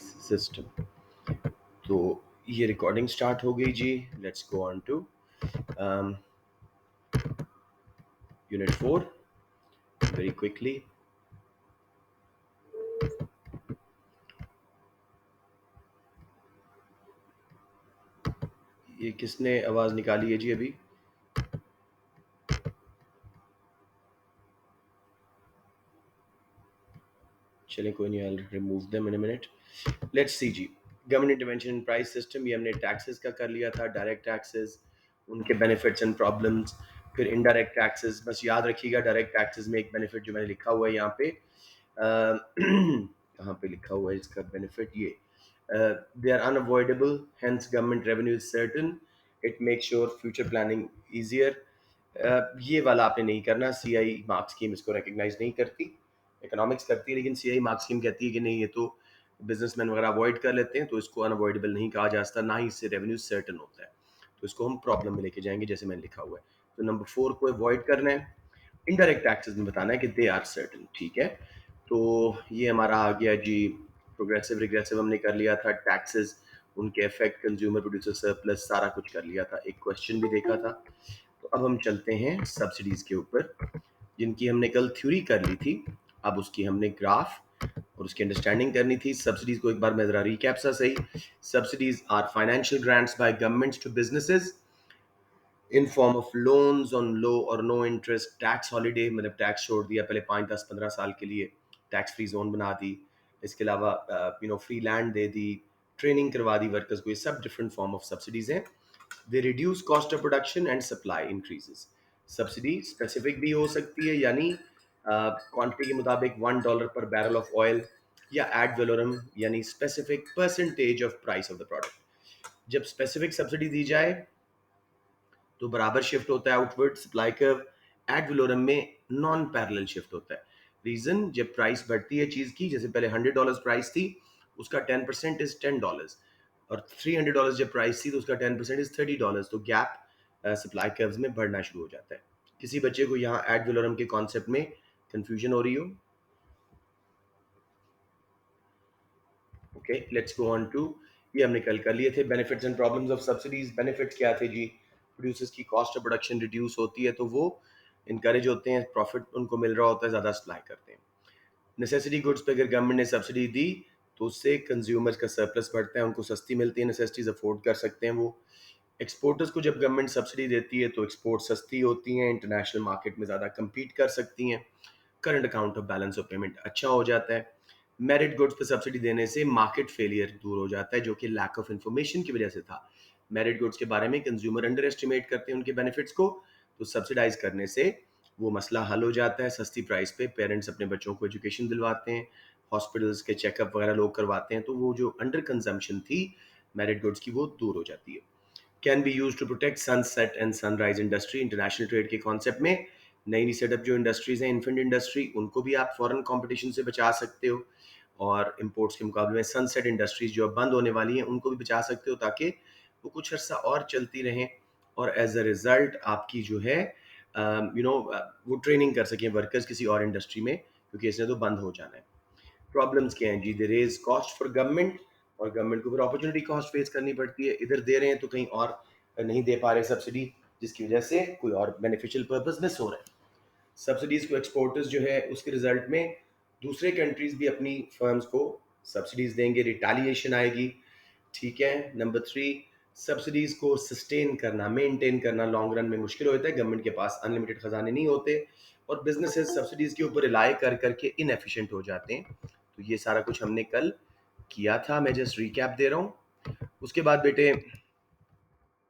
Price system. तो ये recording start हो गई जी। Let's go on to unit 4 very quickly. ये किसने आवाज निकाली है जी अभी? चलिए कोई नहीं, I remove them in a minute. Let's see जी। Government intervention in price system, ये हमने टैक्सेस का कर लिया था, डायरेक्ट टैक्सेस, उनके बेनिफिट्स एंड प्रॉब्लम्स। फिर इनडायरेक्ट टैक्सेस, बस याद रखिएगा डायरेक्ट टैक्सेस में एक बेनिफिट जो मैंने लिखा हुआ है यहाँ पे, कहाँ पे लिखा हुआ है इसका बेनिफिट, ये they are unavoidable, hence government revenue is certain, it make sure future planning easier. ये वाला आपने नहीं करना, सीआई मार्क स्कीम इसको रिकग्नाइज नहीं करती, इकोनॉमिक्स करती है, लेकिन सीआई मार्क स्कीम कहती है कि नहीं, ये तो बिजनेसमैन वगैरह अवॉइड कर लेते हैं, तो इसको अनअवॉइडेबल नहीं कहा जा सकता, ना ही इससे रेवेन्यू सर्टन होता है, तो इसको हम प्रॉब्लम में लेके जाएंगे जैसे मैंने लिखा हुआ है। तो नंबर 4 को अवॉइड करना है। इनडायरेक्ट टैक्सेस में बताना है कि दे आर सर्टन, ठीक है। तो ये हमारा आ गया जी। प्रोग्रेसिव रिग्रेसिव हमने कर लिया था, टैक्सेस, उनके इफेक्ट, कंज्यूमर प्रोड्यूसर सरप्लस, सारा कुछ कर लिया था, एक क्वेश्चन भी देखा था। तो अब हम चलते हैं सब्सिडीज के ऊपर, जिनकी हमने कल थ्योरी कर ली थी, अब उसकी हमने ग्राफ और उसकी अंडरस्टैंडिंग करनी थी। सब्सिडीज को एक बार मैं जरा रिकैप सा सही। Subsidies are financial grants by governments to businesses in form of loans on low और नो इंटरेस्ट, टैक्स हॉलीडे, मतलब टैक्स छोड़ दिया पहले 5, 10, 15 साल के लिए, टैक्स फ्री जोन बना दी, इसके अलावा फ्री लैंड दे दी, ट्रेनिंग करवा दी वर्कर्स को, ये सब डिफरेंट फॉर्म ऑफ सब्सिडीज हैं। They reduce cost of production and supply increases. Subsidy specific भी हो सकती है, यानी क्वांटिटी के मुताबिक $1 पर बैरल ऑफ ऑयल, या एड वेलोरम यानी specific percentage of price of the product. जब स्पेसिफिक सब्सिडी दी जाए तो बराबर शिफ्ट होता है outward supply curve. Ad valorem में नॉन पैरेलल शिफ्ट होता है। रीजन, जब प्राइस बढ़ती है चीज की, जैसे पहले $100 प्राइस थी, उसका 10% इज $10, और $300 जब प्राइस थी तो उसका 10% इज $30, तो गैप सप्लाई कर्व्स में बढ़ना शुरू हो जाता है। किसी बच्चे को यहाँ एड वलोरम के कॉन्सेप्ट में कंफ्यूजन हो रही हो? Okay, let's go on to, ये हमने कल कर लिए थे, benefits and problems of subsidies. Benefits क्या थे जी? प्रोड्यूसर्स की कॉस्ट ऑफ प्रोडक्शन रिड्यूस होती है, तो वो इनकरेज होते हैं, प्रॉफिट उनको मिल रहा होता है, ज़्यादा सप्लाई करते हैं। नेसेसिटी गुड्स पे अगर गवर्नमेंट ने सब्सिडी दी तो उससे कंज्यूमर्स का सरप्लस बढ़ता है, उनको सस्ती मिलती है, नेसेसिटीज अफोर्ड कर सकते हैं वो। एक्सपोर्टर्स को जब गवर्नमेंट सब्सिडी देती है तो एक्सपोर्ट सस्ती होती हैं, इंटरनेशनल मार्केट में ज़्यादा compete कर सकती हैं, current account of balance of payment अच्छा हो जाता है। मेरिट गुड्स पे सब्सिडी देने से मार्केट फेलियर दूर हो जाता है, जो कि लैक ऑफ इन्फॉर्मेशन की वजह से था। मेरिट गुड्स के बारे में कंज्यूमर अंडर एस्टिमेट करते हैं उनके बेनिफिट्स को, तो सब्सिडाइज करने से वो मसला हल हो जाता है। सस्ती प्राइस पे पेरेंट्स अपने बच्चों को एजुकेशन दिलवाते हैं, हॉस्पिटल्स के चेकअप वगैरह लोग करवाते हैं, तो वो जो अंडर कंजम्पशन थी मेरिट गुड्स की, वो दूर हो जाती है। Can be use to protect sunset and sunrise industry. International trade के कॉन्सेप्ट में नई नई सेटअप जो इंडस्ट्रीज हैं, इन्फेंट इंडस्ट्री, उनको भी आप फॉरेन कंपटीशन से बचा सकते हो, और इंपोर्ट्स के मुकाबले में सनसेट इंडस्ट्रीज जो अब बंद होने वाली हैं उनको भी बचा सकते हो, ताकि वो कुछ अर्सा और चलती रहें, और एज अ रिजल्ट आपकी जो है वो ट्रेनिंग कर सकें वर्कर्स किसी और इंडस्ट्री में, क्योंकि इसने तो बंद हो जाना है। प्रॉब्लम्स क्या हैं जी? They raise cost for government, और गवर्नमेंट को फिर अपॉर्चुनिटी कॉस्ट फेस करनी पड़ती है, इधर दे रहे हैं तो कहीं और नहीं दे पा रहे सब्सिडी, जिसकी वजह से कोई और बेनिफिशियल पर्पस मिस हो रहा है। सब्सिडीज को एक्सपोर्टर्स जो है उसके रिजल्ट में दूसरे कंट्रीज भी अपनी फर्म्स को सब्सिडीज देंगे, रिटालिएशन आएगी, ठीक है। नंबर 3, सब्सिडीज को सस्टेन करना, मेंटेन करना लॉन्ग रन में मुश्किल होता है, गवर्नमेंट के पास अनलिमिटेड खजाने नहीं होते, और बिजनेसेस सब्सिडीज के ऊपर रिलाई कर करके इनएफिशिएंट हो जाते हैं। तो ये सारा कुछ हमने कल किया था, मैं जस्ट रिकैप दे रहा हूँ। उसके बाद बेटे,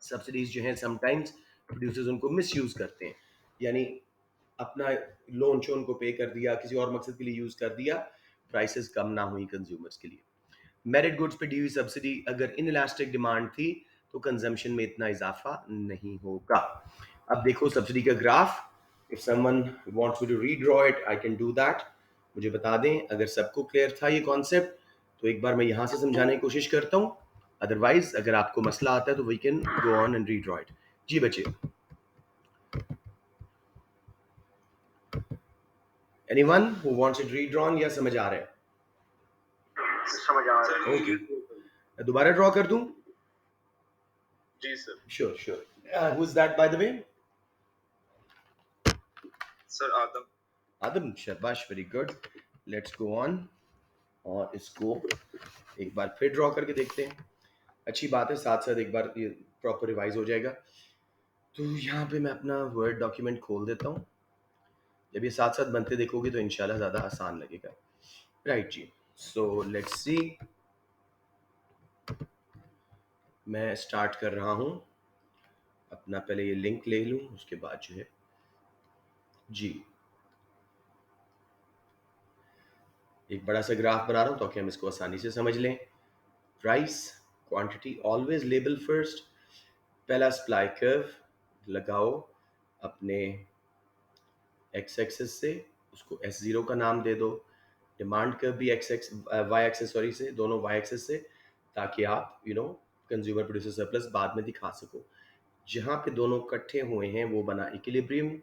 सब्सिडीज जो है समटाइम्स प्रोड्यूसर्स उनको मिस यूज करते हैं, यानी अपना लोन शोन को पे कर दिया, किसी और मकसद के लिए यूज कर दिया, प्राइसेस कम ना हुई कंज्यूमर्स के लिए। मेरिट गुड्स पे दी हुई सब्सिडी अगर इन इलास्टिक डिमांड थी तो कंजम्पशन में इतना इजाफा नहीं होगा। अब देखो सब्सिडी का graph, if someone wants me to redraw it I can do that, मुझे बता दें अगर सबको क्लियर था ये कॉन्सेप्ट, तो एक बार मैं यहां से समझाने की कोशिश करता हूं, अदरवाइज अगर आपको मसला आता है तो we can go on and redraw it. जी बच्चे, anyone who wants it redrawn, या समझ आ रहा है? समझ आ रहा है। ओके, दोबारा ड्रॉ कर दूं? जी sir. Sure sure. Who is that by the way? Sir Adam. Adam, शाबाश, very good. Let's go on और इसको एक बार फिर ड्रॉ करके देखते हैं। अच्छी बात है, साथ साथ एक बार ये प्रॉपर रिवाइज हो जाएगा। तो यहाँ पे मैं अपना वर्ड डॉक्यूमेंट खोल देता हूँ। जब ये साथ साथ बनते देखोगे तो इंशाल्लाह ज़्यादा आसान लगेगा। राइट जी, सो लेट्स सी। मैं स्टार्ट कर रहा हूँ। अपना पहले ये लिंक ले लूँ, उसके बाद जो है जी एक बड़ा सा ग्राफ बना रहा हूँ ताकि हम इसको आसानी से समझ लें। Price, quantity always label first. पहला सप्लाई कर्व लगाओ अपने एक्स एक्सेस से, उसको S0 का नाम दे दो। डिमांड कर्व भी वाई एक्सेस सॉरी से, दोनों वाई एक्सेस से, ताकि आप कंज्यूमर प्रोड्यूसर सरप्लस बाद में दिखा सको। जहाँ पे दोनों इकट्ठे हुए हैं वो बना इक्विलिब्रियम।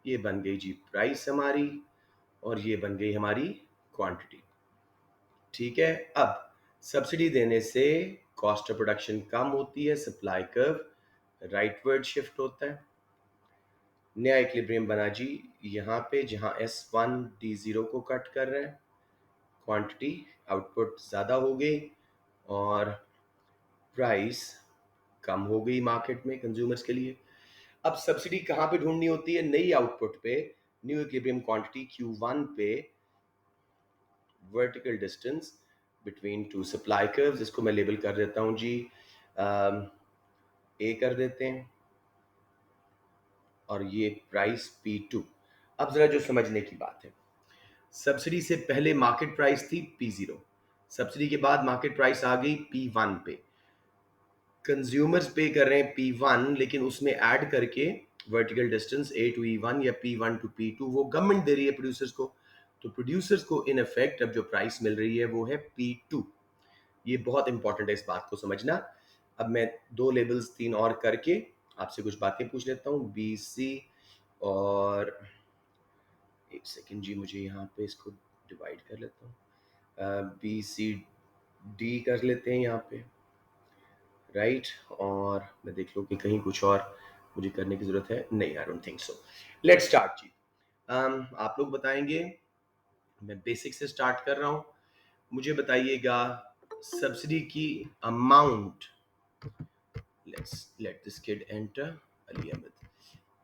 ये बन गई जी प्राइस हमारी, और ये बन गई हमारी क्वांटिटी। ठीक है, अब सब्सिडी देने से कॉस्ट ऑफ प्रोडक्शन कम होती है, सप्लाई कर्व राइटवर्ड शिफ्ट होता है। नया इक्विलिब्रियम बना जी यहाँ पे, जहाँ S1 D0 को कट कर रहे हैं, क्वांटिटी आउटपुट ज़्यादा हो गई और प्राइस कम हो गई मार्केट में कंज्यूमर्स के लिए। अब सब्सिडी कहाँ पे ढूंढनी होती है? नई आउटपुट पे, न्यू इक्विलिब्रियम क्वांटिटी Q1 पे, vertical distance between two supply curves, इसको मैं लेबल कर देता हूँ जी ए कर देते हैं, और ये प्राइस P2। अब जरा जो समझने की बात है, सब्सिडी से पहले मार्केट प्राइस थी P0, सब्सिडी के बाद मार्केट प्राइस आ गई P1 पे। कंज्यूमर्स पे कर रहे हैं P1, लेकिन उसमें ऐड करके vertical distance A to E1 या P1 टू P2 वो गवर्नमेंट दे रही है प्रोड्यूसर्स को। तो प्रोड्यूसर्स को इन इफेक्ट अब जो प्राइस मिल रही है वो है P2। ये बहुत इंपॉर्टेंट है इस बात को समझना। अब मैं दो लेबल्स तीन और करके आपसे कुछ बातें पूछ लेता हूँ। BC और एक सेकेंड जी, मुझे यहाँ पे इसको डिवाइड कर लेता हूँ। BCD कर लेते हैं यहाँ पे, राइट। और मैं देख लूँ कि कहीं कुछ और मुझे करने की ज़रूरत है, नहीं, I don't think so. Let's start जी। आप लोग बताएंगे, मैं बेसिक से स्टार्ट कर रहा हूँ। मुझे बताइएगा सब्सिडी की amount. Let's let this kid enter, Ali Ahmad.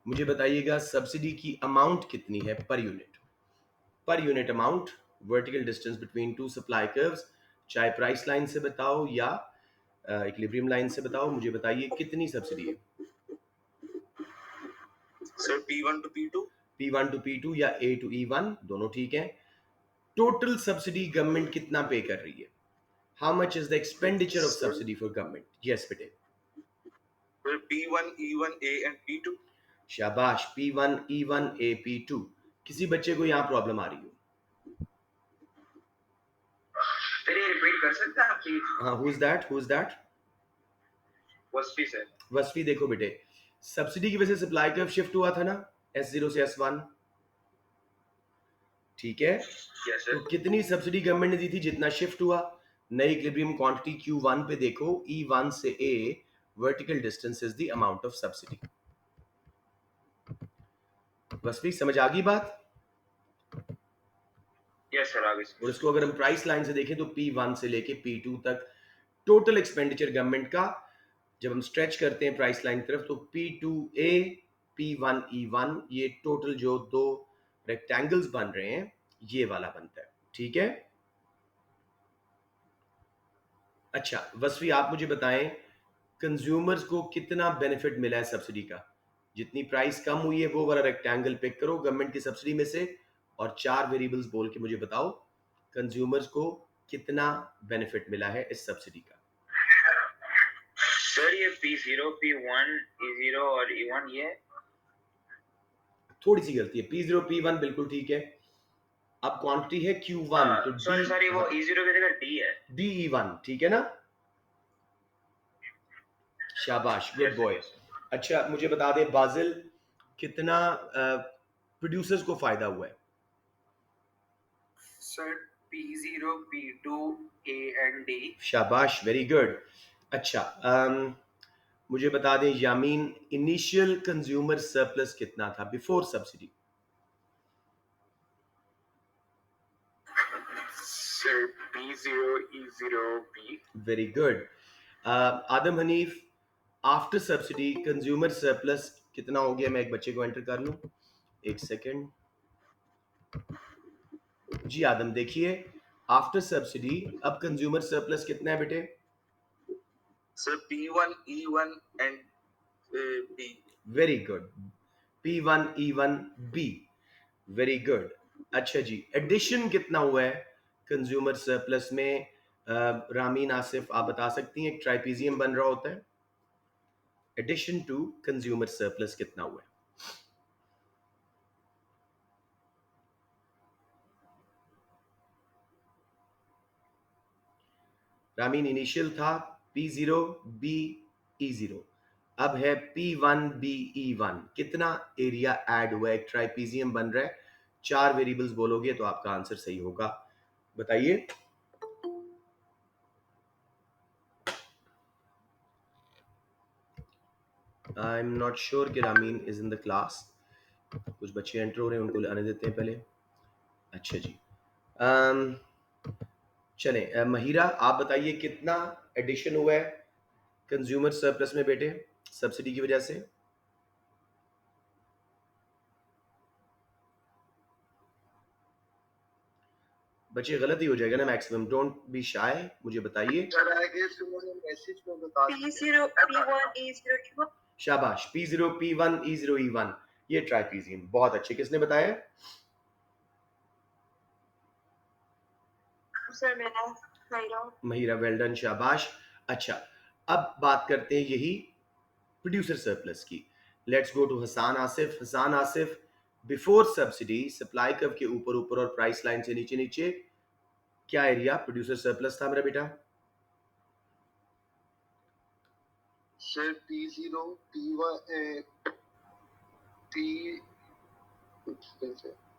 मुझे बताइएगा सब्सिडी की अमाउंट कितनी है per unit amount, vertical distance between two supply curves, चाहे प्राइस लाइन से बताओ या इक्विलिब्रियम लाइन से बताओ। मुझे बताइए कितनी सब्सिडी है? Sir P1 to P2। P1 to P2 या A टू E1, दोनों ठीक है। टोटल सब्सिडी गवर्नमेंट कितना पे कर रही है? How much is the expenditure of subsidy for government? Yes बेटे। P1 E1 A and P2। शाबाश, P1 E1 A P2। किसी बच्चे को यहाँ प्रॉब्लम आ रही हो? रिपीट कर सकते हैं आप प्लीज? हाँ, हु इज दैट? वस्फी सर। वस्फी, देखो बेटे, सब्सिडी की वजह से सप्लाई कर्व शिफ्ट हुआ था ना, S0 से S1, ठीक है। यस तो सर। कितनी सब्सिडी गवर्नमेंट ने दी थी जितना शिफ्ट हुआ? नई इक्विलिब्रियम क्वांटिटी Q1 पे देखो, E1 से A, vertical distance is the amount of subsidy. Wasfi, समझ आ गई बात? यस सर, आगे और इसको अगर हम प्राइस लाइन से देखें तो P1 से लेके P2 तक टोटल एक्सपेंडिचर गवर्नमेंट का, जब हम स्ट्रेच करते हैं प्राइस लाइन की तरफ, तो P2A P1 E1, ये टोटल जो दो रेक्टेंगल्स बन रहे हैं ये वाला बनता है, ठीक है। अच्छा वसफी, आप मुझे बताएं कंज्यूमर्स को कितना बेनिफिट मिला है सब्सिडी का? जितनी प्राइस कम हुई है वो वाला रेक्टेंगल पिक करो गवर्नमेंट की सब्सिडी में से, और चार वेरिएबल्स बोल के मुझे बताओ कंज्यूमर्स को कितना बेनिफिट मिला है इस सब्सिडी का। सर ये P0 P1 E0 और E1 ये थोड़ी सी गलती है, P0 P1 बिल्कुल ठीक है। अब क्वांटिटी है Q1, तो सॉरी वो E0 की जगह D है। DE1, ठीक है ना? शाबाश, गुड बॉय। अच्छा मुझे बता दे बाजिल, कितना प्रोड्यूसर्स को फायदा हुआ है? Sir P0, P2, A and D. शाबाश, वेरी गुड। अच्छा, मुझे बता दें यामीन, इनिशियल कंज्यूमर सरप्लस कितना था before subsidy? Sir, P0, E0, B. Very good. Adam Hanif, after subsidy consumer surplus कितना हो गया? मैं एक बच्चे को एंटर कर लूं, एक सेकेंड। जी आदम, देखिए आफ्टर सब्सिडी अब कंज्यूमर सरप्लस कितना है बेटे? Sir, P1, E1 and B. Very good, P1 E1 B, very good. अच्छा जी, एडिशन कितना हुआ है कंज्यूमर सरप्लस में? रामीन, आसिफ, आप बता सकती हैं? एक ट्राइपीजियम बन रहा होता है, एडिशन टू कंज्यूमर सरप्लस कितना हुआ है? रामीन, इनिशियल था P0 B E0, अब है P1 B E1, कितना एरिया ऐड हुआ है? एक ट्राइपीजियम बन रहा है, 4 वेरिएबल्स बोलोगे तो आपका आंसर सही होगा, बताइए। आई एम नॉट श्योर कि Ramin is in the class, कुछ बच्चे एंटर हो रहे हैं, उनको आने देते हैं पहले। अच्छा जी, चलें, महिरा आप बताइए कितना एडिशन हुआ है कंज्यूमर सरप्लस में बेटे सब्सिडी की वजह से? बच्चे गलत ही हो जाएगा ना मैक्सिमम, डोंट बी शाय, मुझे बताइए। मैसेज में बता P0, P1, E0, E1. शाबाश, P0 P1 E0 E1, ये ट्राइपीजियम, बहुत अच्छे। किसने बताया? सर मैंने महिरा, वेल डन, शाबाश। अच्छा, अब बात करते हैं यही प्रोड्यूसर सरप्लस की। Let's go to Hasan Asif. Hasan Asif, before subsidy supply curve के ऊपर ऊपर और प्राइस लाइन से नीचे नीचे क्या एरिया प्रोड्यूसर सरप्लस था मेरा बेटा? Sir P0, P1, P.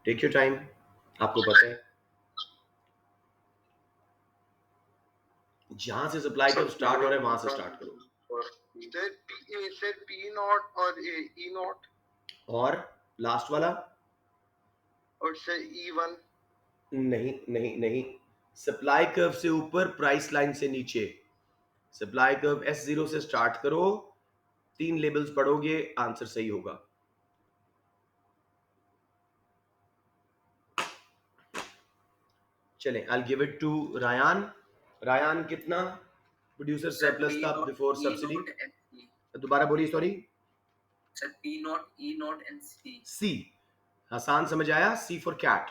Take your time, आपको पता है जहां से सप्लाई कर्व स्टार्ट हो रहा है वहां से स्टार्ट करो। सर P0 और E0 और लास्ट वाला? और सर E1. नहीं नहीं नहीं, सप्लाई कर्व से ऊपर प्राइस लाइन से नीचे। सप्लाई कर्व S0 से स्टार्ट करो, 3 लेबल्स पढ़ोगे, आंसर सही होगा। चलें, I give it to Rayan. Rayan, कितना प्रोड्यूसर सरप्लस था बिफोर सब्सिडी? दोबारा बोलिए, sorry. Sir P0, E0 and C. C, Hasan समझ आया? C for cat,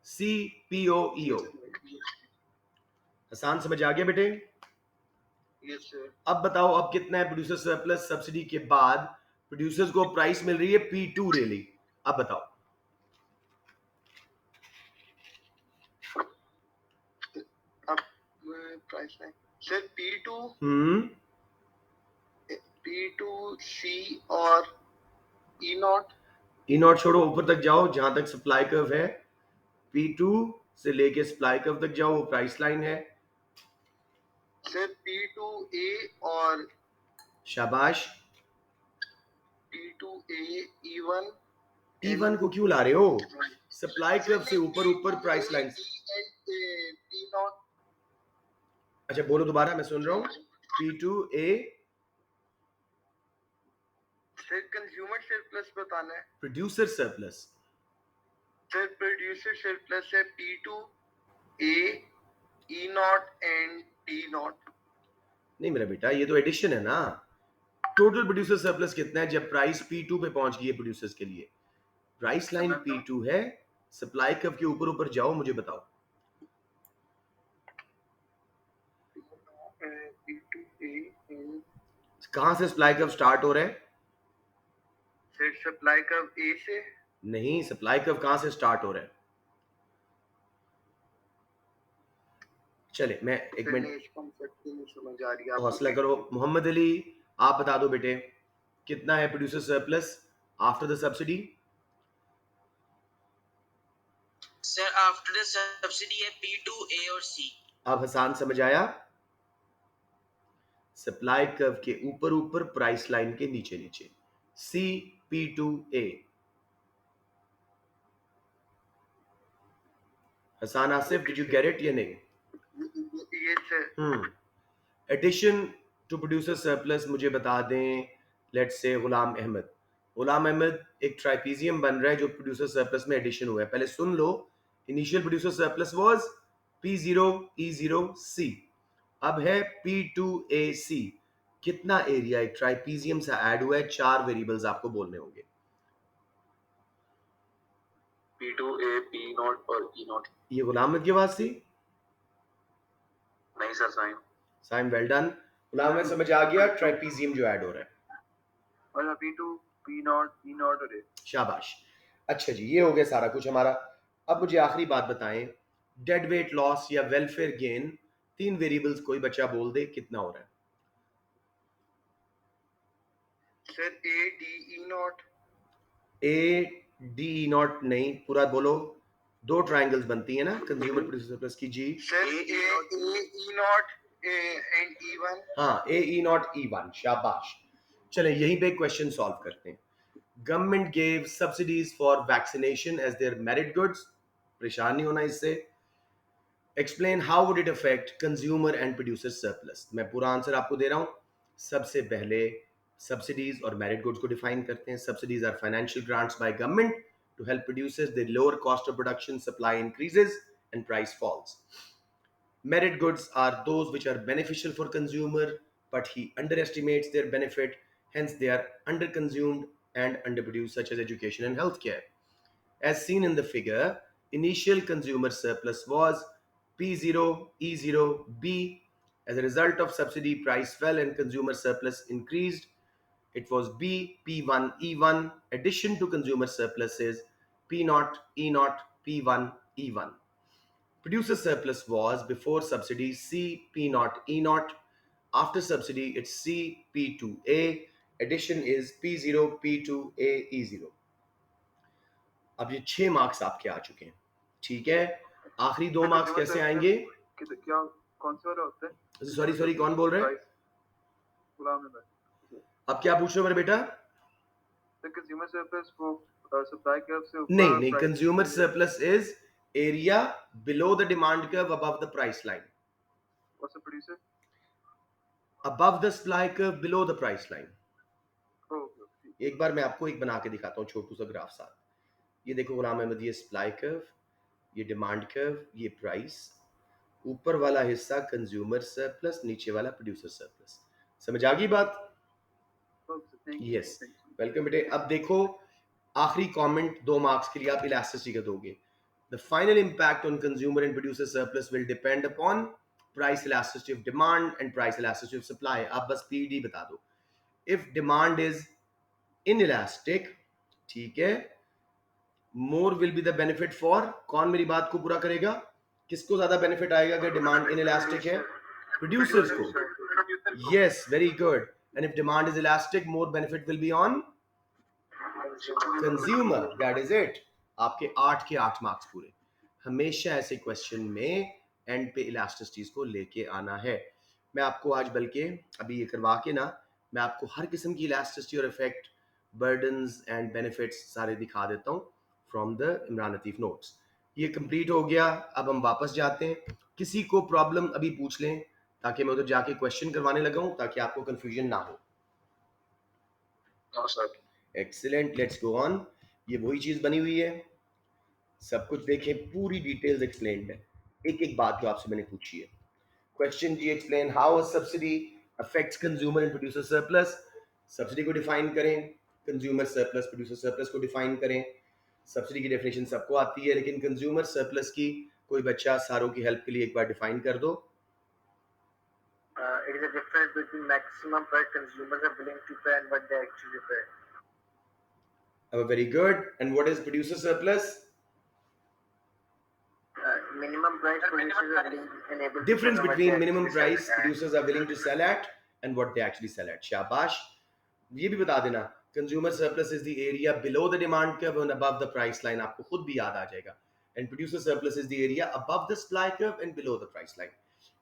CPOEO। Hasan समझ आ गया बेटे? Yes sir. अब बताओ, अब कितना है प्रोड्यूसर सरप्लस सब्सिडी के बाद? प्रोड्यूसर्स को प्राइस मिल रही है P2 रियली, अब बताओ। अब price line sir P2, P2 C और E0. E0 छोड़ो, ऊपर तक जाओ जहां तक सप्लाई कर्व है, P2 से लेके सप्लाई कर्व तक जाओ, वो प्राइस लाइन है। सर P2A और शाबाश। P2A E1. E1 को क्यों ला रहे हो? सप्लाई कर्व से ऊपर ऊपर प्राइस लाइन। P0. अच्छा बोलो दोबारा, मैं सुन रहा हूँ। P2A, सर कंज्यूमर सरप्लस बताना है। Producer surplus. Sir producer surplus है P2A, E0 and T0. नहीं मेरा बेटा, ये तो एडिशन है ना। टोटल प्रोड्यूसर सरप्लस कितना है जब प्राइस P2 पे पहुंच गई है प्रोड्यूसर्स के लिए? प्राइस लाइन P2 है, सप्लाई कर्व के ऊपर ऊपर जाओ, मुझे बताओ। कहां से सप्लाई कर्व स्टार्ट हो रहा है? सर सप्लाई कर्व A से। नहीं, सप्लाई कर्व कहां से स्टार्ट हो रहा है? चले, मैं एक मिनट हौसला करो। मोहम्मद अली, आप बता दो बेटे, कितना है producer surplus after the subsidy? Sir after the subsidy है P2 A और C। अब हसान समझ आया? सप्लाई कर्व के ऊपर ऊपर, प्राइस लाइन के नीचे नीचे, C P2A। Hasan Asif, did you get it या नहीं? Yes sir. Addition to producer surplus मुझे बता दें, लेट्स से गुलाम अहमद। गुलाम अहमद, एक ट्राइपीजियम बन रहा है जो प्रोड्यूसर सरप्लस में एडिशन हुआ है। पहले सुन लो, initial producer surplus was P0 E0 C, अब है P2AC। कितना एरिया एक ट्राइपीजियम से ऐड हुआ है? 4 वेरिएबल्स आपको बोलने होंगे। P2A P0 और E0। ये गुलाम अहमद की आवाज थी? नहीं sir, Sain. Saim, well done. Ghulam Ahmad समझ आ गया ट्राइपीजियम जो ऐड हो रहा है? और P2 P0 E0 और A। शाबाश। अच्छा जी, ये हो गया सारा कुछ हमारा। अब मुझे आखिरी बात बताएं, डेड वेट लॉस या वेलफेयर गेन, 3 वेरिएबल्स कोई बच्चा बोल दे कितना हो रहा है? Sir A D E0। A D E0 नहीं, पूरा बोलो। 2 ट्राइंगल्स बनती है ना कंज्यूमर प्रोड्यूसर प्लस की जी। Sir A E0 and E1। हाँ, A E0 E1, शाबाश। चले यहीं पे क्वेश्चन सॉल्व करते हैं। Government gave subsidies for vaccination as their merit goods. परेशान नहीं होना इससे। Explain how would it affect consumer and producer surplus. मैं पूरा आंसर आपको दे रहा हूं। सबसे पहले सब्सिडीज और मेरिट गुड्स को डिफाइन करते हैं। Subsidies are financial grants by government to help producers, they lower cost of production, supply increases and price falls. Merit goods are those which are beneficial for consumer, but he underestimates their benefit, hence they are underconsumed and underproduced, such as education and healthcare. As seen in the figure, initial consumer surplus was P0 E0 B. As a result of subsidy, price fell and consumer surplus increased. It was B P1 E1. Addition to consumer surplus is P0 E0 P1 E1. Producer surplus was before subsidy C P0 E0. After subsidy, it's C P2A. Addition is P0 P2A E0. अब ये 6 marks आपके आ चुके हैं, ठीक है। आखिरी 2 marks कैसे आएंगे? क्या कौन सा वाला होता है? सॉरी, कौन बोल रहे हैं? अब क्या पूछ रहे हो मेरे बेटा? कंज्यूमर सरप्लस वो सप्लाई कर्व से ऊपर। नहीं, consumer surplus is area below the demand curve above the price line. What's the producer? Above the supply curve below the price line. एक बार मैं आपको एक बना के दिखाता हूँ छोटू सा ग्राफ साथ। ये देखो गुलाम अहमद, ये सप्लाई कर्व, ये डिमांड कर्व, ये प्राइस, ऊपर वाला हिस्सा कंज्यूमर सरप्लस, नीचे वाला प्रोड्यूसर सरप्लस। समझ आ गई बात? यस, वेलकम बेटे। अब देखो आखिरी कमेंट 2 मार्क्स के लिए आप इलास्टिसिटी का दोगे। The final impact on consumer and producer surplus will depend upon price elasticity of demand and price elasticity of supply. आप बस पीडी बता दो। इफ डिमांड इज इनइलास्टिक, ठीक है, more will be the benefit for, कौन मेरी बात को पूरा करेगा? किसको ज्यादा बेनिफिट आएगा अगर डिमांड इनइलास्टिक है? प्रोड्यूसर्स को। Yes, very good. And if demand is elastic, more benefit will be on consumer. That is it. आपके 8 के 8 मार्क्स पूरे। हमेशा ऐसे क्वेश्चन में एंड पे इलास्टिसिटीज को लेके आना है। मैं आपको आज बल्कि अभी ये करवा के ना, मैं आपको हर किस्म की इलास्टिसिटी और इफेक्ट, बर्डन्स एंड बेनिफिट्स सारे दिखा देता हूँ from the Imran Latif notes. ये कंप्लीट हो गया। अब हम वापस जाते हैं। किसी को प्रॉब्लम अभी पूछ लें ताकि मैं उधर जाके क्वेश्चन करवाने लगा हूं, ताकि आपको कंफ्यूजन ना हो। Excellent, let's go on. ये वही चीज बनी हुई है, सब कुछ देखें, पूरी डिटेल्स एक्सप्लेन्ड है, एक एक बात जो आपसे मैंने पूछी है। क्वेश्चन जी, explain how a subsidy affects consumer and producer surplus. Subsidy को डिफाइन करें, कंज्यूमर सरप्लस, प्रोड्यूसर सरप्लस को डिफाइन करें। सब्सिडी की डेफिनेशन सबको आती है, लेकिन कंज्यूमर सरप्लस की कोई बच्चा सारों की हेल्प के लिए एक बार डिफाइन कर दो। It is a difference between maximum price consumers are willing to pay and what they actually pay. Very good. And what is producer surplus? Minimum price producers are willing and able to Difference sell what between they minimum actually price sell at. producers are willing to sell at and what they actually sell at. शाबाश। ये भी बता देना, consumer surplus is the area below the demand curve and above the price line. आपको खुद भी याद आ जाएगा। And producer surplus is the area above the supply curve and below the price line.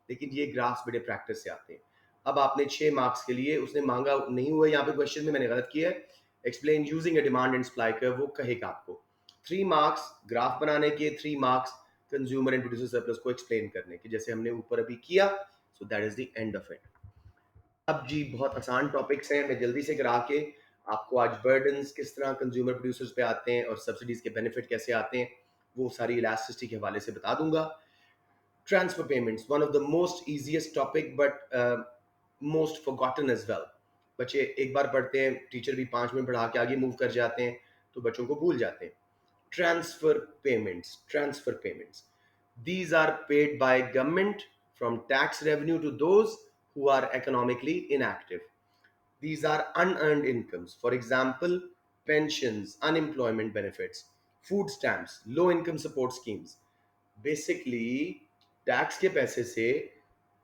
लेकिन ये ग्राफ्स बड़े प्रैक्टिस से आते हैं। अब आपने 6 मार्क्स के लिए, उसने मांगा नहीं हुआ यहाँ पे क्वेश्चन में, मैंने गलत किया है, explain using a demand and supply curve, वो कहेगा आपको 3 मार्क्स ग्राफ बनाने के, 3 marks consumer and producer surplus को एक्सप्लेन करने के, जैसे हमने ऊपर अभी किया। So that is the end of it. अब जी बहुत आसान टॉपिक्स हैं, मैं जल्दी से करा के आपको आज बर्डन्स किस तरह कंज्यूमर प्रोड्यूसर्स पे आते हैं और सब्सिडीज के बेनिफिट कैसे आते हैं वो सारी इलास्टिसिटी के हवाले से बता दूंगा। Transfer payments, one of the most easiest topic but most forgotten as well. बच्चे एक बार पढ़ते हैं, टीचर भी 5 मिनट पढ़ा के आगे मूव कर जाते हैं, तो बच्चों को भूल जाते हैं। Transfer payments, these are paid by government from tax revenue to those who are economically inactive. These are unearned incomes. For example, pensions, unemployment benefits, food stamps, low income support schemes. Basically, tax के पैसे से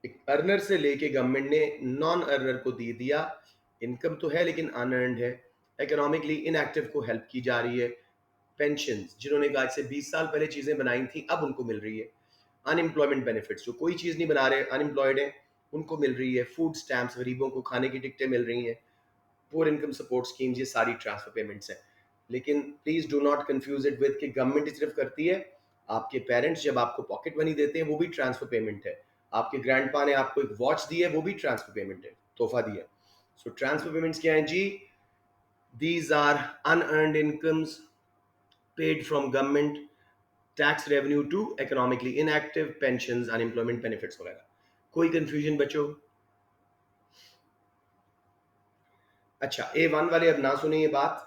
एक earner से लेके government ने non earner को दे दिया। Income तो है लेकिन अनअर्नड है। इकोनॉमिकली इनएक्टिव को हेल्प की जा रही है। पेंशन, जिन्होंने आज से 20 साल पहले चीजें बनाई थी अब उनको मिल रही है। अनएम्प्लॉयमेंट बेनिफिट्स, जो कोई चीज नहीं बना रहे, अनएम्प्लॉयड है, उनको मिल रही है। फूड स्टैम्प्स, गरीबों को खाने की टिकटें मिल रही हैं। पुअर इनकम सपोर्ट स्कीम्स, ये सारी ट्रांसफर पेमेंट्स हैं। लेकिन please do not confuse it with कि गवर्नमेंट ही सिर्फ करती है। आपके पेरेंट्स जब आपको पॉकेट मनी देते हैं वो भी ट्रांसफर पेमेंट है। आपके ग्रैंडपा ने आपको एक वॉच दी है, वो भी ट्रांसफर पेमेंट है, तोहफा दिया। सो ट्रांसफर पेमेंट्स क्या है जी? These are unearned incomes paid from government, tax revenue to economically inactive, pensions, unemployment benefits वगैरह। कोई कंफ्यूजन बच्चों? अच्छा, A1 वाले अब ना सुने ये बात।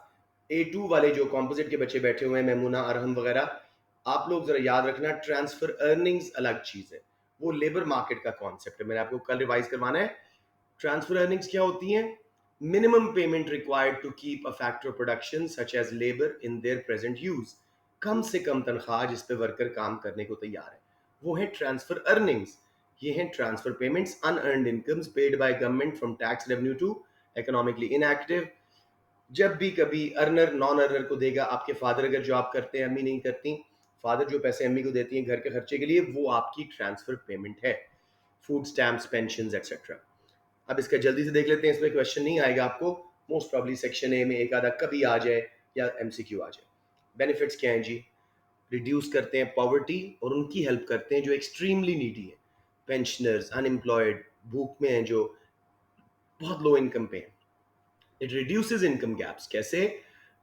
A2 वाले जो कॉम्पोजिट के बच्चे बैठे हुए हैं, मेमूना, अरहम वगैरह, आप लोग जरा याद रखना, ट्रांसफर अर्निंग्स अलग चीज है, वो लेबर मार्केट का कॉन्सेप्ट है, मैंने आपको कल रिवाइज करवाना है। ट्रांसफर अर्निंग्स क्या होती हैं? Minimum payment required to keep a factor of production such as labour in their present use. कम से कम तनख्वाह जिस पे वर्कर काम करने को तैयार है, वो है ट्रांसफर अर्निंग्स। ये हैं transfer payments, unearned incomes paid by government from tax revenue to economically inactive. जब भी कभी अर्नर नॉन अर्नर को देगा, आपके फादर अगर जॉब करते हैं, अम्मी नहीं करती, फादर जो पैसे अम्मी को देती हैं घर के खर्चे के लिए, वो आपकी ट्रांसफर पेमेंट है। Food stamps, pension etcetera. अब इसका जल्दी से देख लेते हैं, इसमें क्वेश्चन नहीं आएगा आपको, मोस्ट प्रॉब्ली सेक्शन ए में एक आधा कभी आ जाए या एमसीक्यू आ जाए। बेनिफिट्स क्या हैं जी? रिड्यूस करते हैं पॉवर्टी और उनकी हेल्प करते हैं जो एक्सट्रीमली नीडी है, पेंशनर्स, अनएम्प्लॉयड, भूख में हैं, जो बहुत लो इनकम पे हैं। इट रिड्यूसेस इनकम गैप्स, कैसे?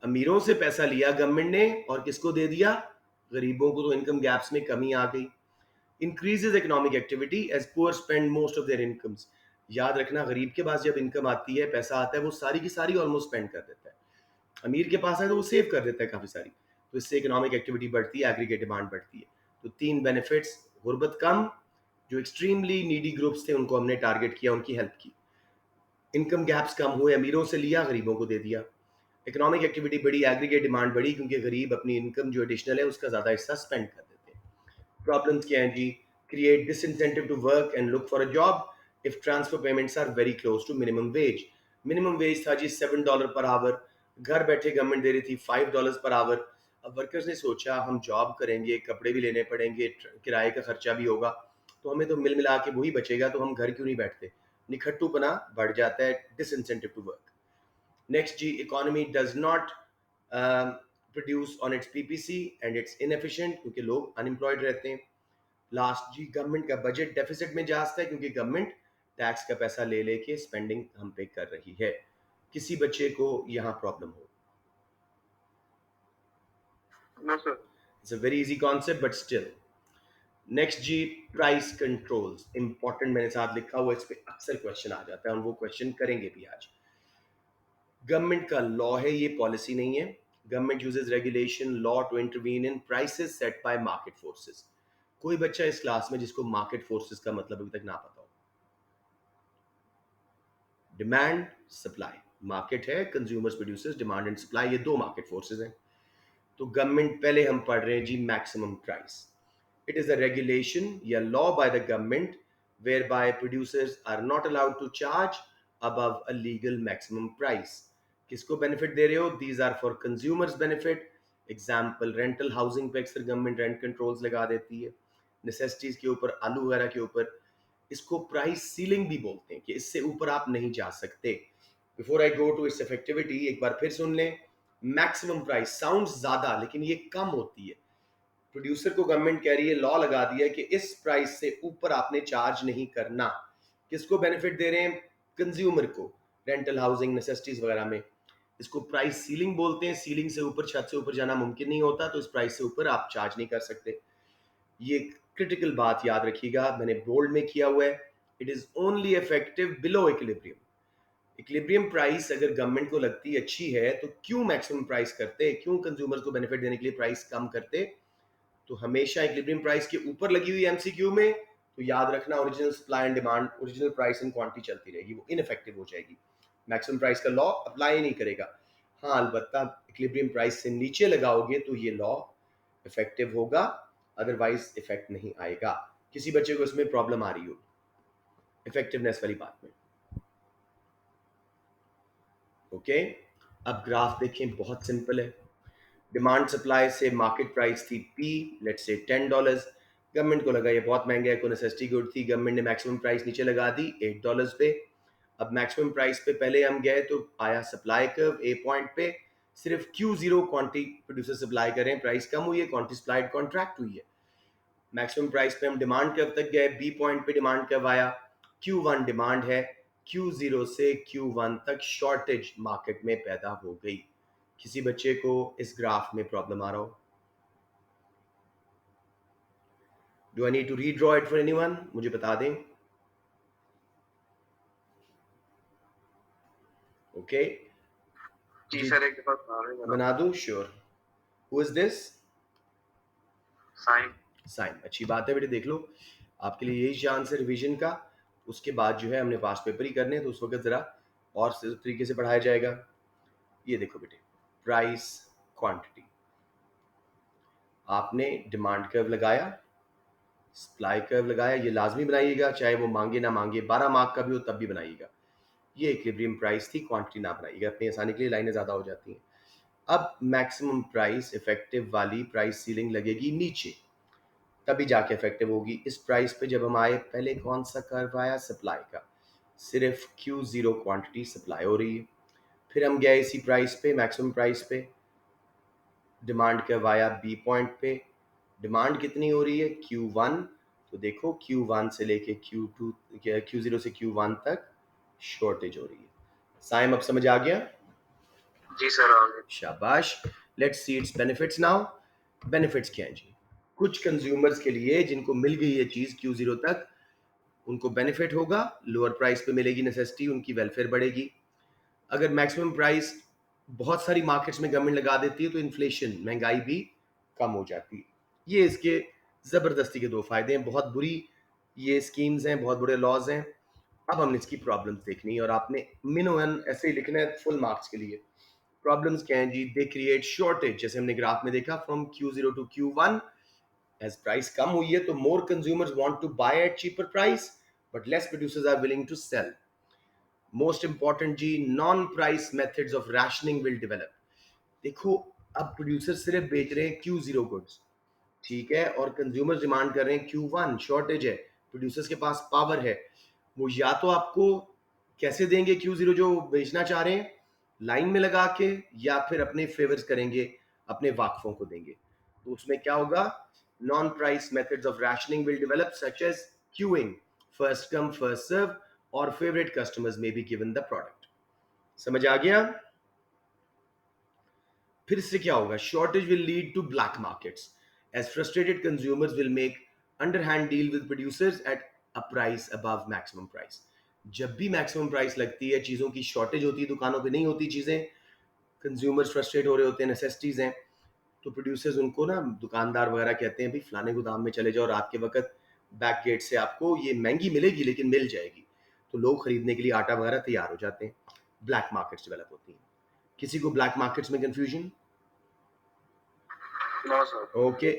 अमीरों से पैसा लिया गवर्नमेंट ने और किसको दे दिया? गरीबों को, तो इनकम गैप्स में कमी आ गई। Increases economic activity as poor spend most of their incomes. याद रखना, गरीब के पास जब इनकम आती है, पैसा आता है, वो सारी की सारी ऑलमोस्ट स्पेंड कर देता है। अमीर के पास है तो वो सेव कर देता है काफी सारी। तो इससे इकोनॉमिक एक्टिविटी बढ़ती है, एग्रीगेट डिमांड बढ़ती है। तो 3 बेनिफिट्स: गुर्बत कम, जो एक्सट्रीमली नीडी ग्रुप्स थे उनको हमने टारगेट किया, उनकी हेल्प की। इनकम गैप्स कम हुए, अमीरों से लिया, गरीबों को दे दिया। इकोनॉमिक एक्टिविटी बढ़ी, एग्रीगेट डिमांड बढ़ी, क्योंकि गरीब अपनी इनकम जो एडिशनल है उसका ज्यादा हिस्सा स्पेंड कर देते हैं। प्रॉब्लम्स क्या हैं जी? Create disincentive to work and look for a job if transfer payments are very close to minimum wage. Minimum wage था जी $7 पर आवर, घर बैठे गवर्नमेंट दे रही थी $5 पर आवर। अब वर्कर्स ने सोचा हम जॉब करेंगे, कपड़े भी लेने पड़ेंगे, किराए का खर्चा भी होगा, तो हमें तो मिल मिला के वही बचेगा, तो हम घर क्यों नहीं बैठते? निखट्टूपना बढ़ जाता है, डिसइंसेंटिव टू वर्क। नेक्स्ट जी, economy does not produce on its PPC and it's inefficient, क्योंकि लोग अनएम्प्लॉयड रहते हैं। लास्ट जी, गवर्नमेंट का बजट डेफिसिट में जाता है, क्योंकि गवर्नमेंट टैक्स का पैसा ले लेके स्पेंडिंग हम पे कर रही है। किसी बच्चे को यहाँ प्रॉब्लम हो? No sir. It's a very easy concept but still. Next जी, प्राइस कंट्रोल्स, इंपॉर्टेंट, मैंने साथ लिखा हुआ, इस पे अक्सर क्वेश्चन आ जाता है और वो क्वेश्चन करेंगे भी आज। गवर्नमेंट का लॉ है, ये पॉलिसी नहीं है। Government uses regulation, law to intervene in prices set by market forces. कोई बच्चा इस क्लास में जिसको मार्केट फोर्सेस का मतलब अभी तक ना पता हो? Demand, supply. मार्केट है consumers, producers, demand and supply, ये 2 मार्केट फोर्सेस हैं। तो गवर्नमेंट, पहले हम पढ़ रहे हैं जी maximum price. It is a regulation या law by the government whereby producers are not allowed to charge above a legal maximum price. किसको बेनिफिट दे रहे हो? These are for consumers benefit example, rental housing पे अक्सर government rent controls लगा देती है, नेसेसिटीज के ऊपर, आलू वगैरह के ऊपर। इसको प्राइस सीलिंग भी बोलते हैं कि इससे ऊपर आप नहीं जा सकते। Before I go to its effectivity, एक बार फिर सुन लें। मैक्सिमम प्राइस साउंड्स ज्यादा, लेकिन ये कम होती है। प्रोड्यूसर को गवर्नमेंट कह रही है, लॉ लगा दिया है कि इस प्राइस से ऊपर आपने चार्ज नहीं करना। किसको बेनिफिट दे रहे हैं? कंज्यूमर को, रेंटल हाउसिंग नेसेसिटीज वगैरह में। इसको प्राइस सीलिंग बोलते हैं। सीलिंग से ऊपर, छत से ऊपर जाना मुमकिन नहीं होता, तो इस प्राइस से ऊपर आप चार्ज नहीं कर सकते। ये क्रिटिकल बात याद रखिएगा, मैंने बोल्ड में किया हुआ है। It is only effective below equilibrium. Equilibrium price अगर गवर्नमेंट को लगती अच्छी है तो क्यों मैक्सिमम प्राइस करते, क्यों कंज्यूमर को बेनिफिट देने के लिए प्राइस कम करते? तो हमेशा इक्विलिब्रियम प्राइस के ऊपर लगी हुई एमसीक्यू में, तो याद रखना original supply and demand, original price and quantity चलती रहेगी, वो इनइफेक्टिव हो जाएगी। मैक्सिमम प्राइस का लॉ अप्लाई नहीं करेगा। हाँ, अलबत्ता इक्विलिब्रियम प्राइस से नीचे लगाओगे तो ये लॉ इफेक्टिव होगा, अदरवाइज इफेक्ट नहीं आएगा। किसी बच्चे को इसमें प्रॉब्लम आ रही हो इफेक्टिवनेस वाली बात में? ओके, अब ग्राफ देखें, बहुत सिंपल है। डिमांड सप्लाई से मार्केट प्राइस थी पी, लेट्स से $10। गवर्नमेंट को लगा ये बहुत महंगा है, कोई नेसेसिटी गुड थी, गवर्नमेंट ने मैक्सिमम प्राइस नीचे लगा दी $8 पे। अब मैक्सिमम प्राइस पे पहले हम गए तो आया सप्लाई कर्व ए पॉइंट पे, सिर्फ Q0 क्वांटिटी प्रोड्यूसर सप्लाई कर रहे हैं, प्राइस कम हुई है, क्वांटिटी सप्लाइड कॉन्ट्रैक्ट हुई है। मैक्सिमम प्राइस पे हम डिमांड कर्व तक गए, बी पॉइंट पे डिमांड कर्व आया, Q1 डिमांड है, Q0 से Q1 तक शॉर्टेज मार्केट में पैदा हो गई। किसी बच्चे को इस ग्राफ में प्रॉब्लम आ रहा हो? Do I need to redraw it for anyone? मुझे बता दें। ओके, जी सर, एक दफा बना दूं? श्योर। Who is this? साइन। साइन, अच्छी बात है बेटे, देख लो आपके लिए यही चांस है रिवीजन का। उसके बाद जो है हमने पास पेपर ही करने हैं, तो उस वक्त जरा और तरीके से पढ़ाया जाएगा। ये देखो बेटे, प्राइस क्वांटिटी, आपने डिमांड कर्व लगाया, सप्लाई कर्व लगाया, ये लाजमी बनाइएगा, चाहे वो मांगे ना मांगे, 12 मार्क का भी हो तब भी बनाइएगा। ये इक्विलिब्रियम प्राइस थी, क्वांटिटी ना बनाइएगा, अपनी आसानी के लिए लाइनें ज़्यादा हो जाती हैं। अब मैक्सिमम प्राइस इफेक्टिव वाली प्राइस सीलिंग लगेगी नीचे, तभी जाके इफेक्टिव होगी। इस प्राइस पे जब हम आए, पहले कौन सा कर्व आया? सप्लाई का, सिर्फ Q0 क्वांटिटी सप्लाई हो रही है। फिर हम गए इसी प्राइस पे, मैक्सिमम प्राइस पे, डिमांड कर्व आया बी पॉइंट पे, डिमांड कितनी हो रही है? Q1। तो देखो Q1 से लेके Q2, Q0 से Q1 तक शॉर्टेज हो रही है। साइम अब समझ आ गया? जी सर, आ गया। शाबाश। Let's see it's benefits now. Benefits क्या है जी? कुछ कंज्यूमर्स के लिए जिनको मिल गई ये चीज Q0 तक, उनको बेनिफिट होगा, लोअर प्राइस पे मिलेगी नेसेसिटी, उनकी वेलफेयर बढ़ेगी। अगर मैक्सिमम प्राइस बहुत सारी मार्केट्स में गवर्नमेंट लगा देती है तो इन्फ्लेशन, महंगाई भी कम हो जाती है। ये इसके ज़बरदस्ती के दो फायदे हैं। बहुत बुरी ये स्कीम्स हैं, बहुत बुरे लॉज हैं। अब हमने इसकी प्रॉब्लम्स देखनी है, और आपने मिनिमम ऐसे ही लिखना है फुल मार्क्स के लिए। प्रॉब्लम्स क्या हैं जी? दे क्रिएट शॉर्टेज, जैसे हमने ग्राफ में देखा, from Q0 to Q1। As price कम हुई है तो more consumers want to buy at cheaper price, but less producers are willing to sell. Most important जी, non price methods of rationing will develop. देखो, अब producer सिर्फ बेच रहे हैं Q0 गुड्स, ठीक है, और कंज्यूमर्स डिमांड कर रहे हैं Q1, शॉर्टेज है, प्रोड्यूसर्स के पास पावर है, वो या तो आपको कैसे देंगे Q0 जो बेचना चाह रहे हैं, लाइन में लगा के, या फिर अपने फेवर्स करेंगे, अपने वाकफों को देंगे। तो उसमें क्या होगा? Non price methods of rationing will develop, such as queuing, first come first serve, और favourite customers may be given the product. समझ आ गया? फिर इससे क्या होगा? Shortage will lead to black markets, as frustrated consumers will make underhand deal with producers at a price above maximum price. जब भी मैक्सिमम प्राइस लगती है, चीज़ों की शॉर्टेज होती है, दुकानों पे नहीं होती चीज़ें, कंज्यूमर्स फ्रस्ट्रेट हो रहे होते हैं, नेसेसिटीज़ हैं, तो प्रोड्यूसर्स उनको ना, दुकानदार वगैरह कहते हैं, भाई फलाने गोदाम में चले जाओ, रात के वक्त बैक गेट से आपको ये महंगी मिलेगी लेकिन मिल जाएगी। तो लोग खरीदने के लिए आटा वगैरह तैयार हो जाते हैं, ब्लैक मार्केट्स डेवलप होती हैं। किसी को ब्लैक मार्केट्स में कंफ्यूजन? No sir. ओके,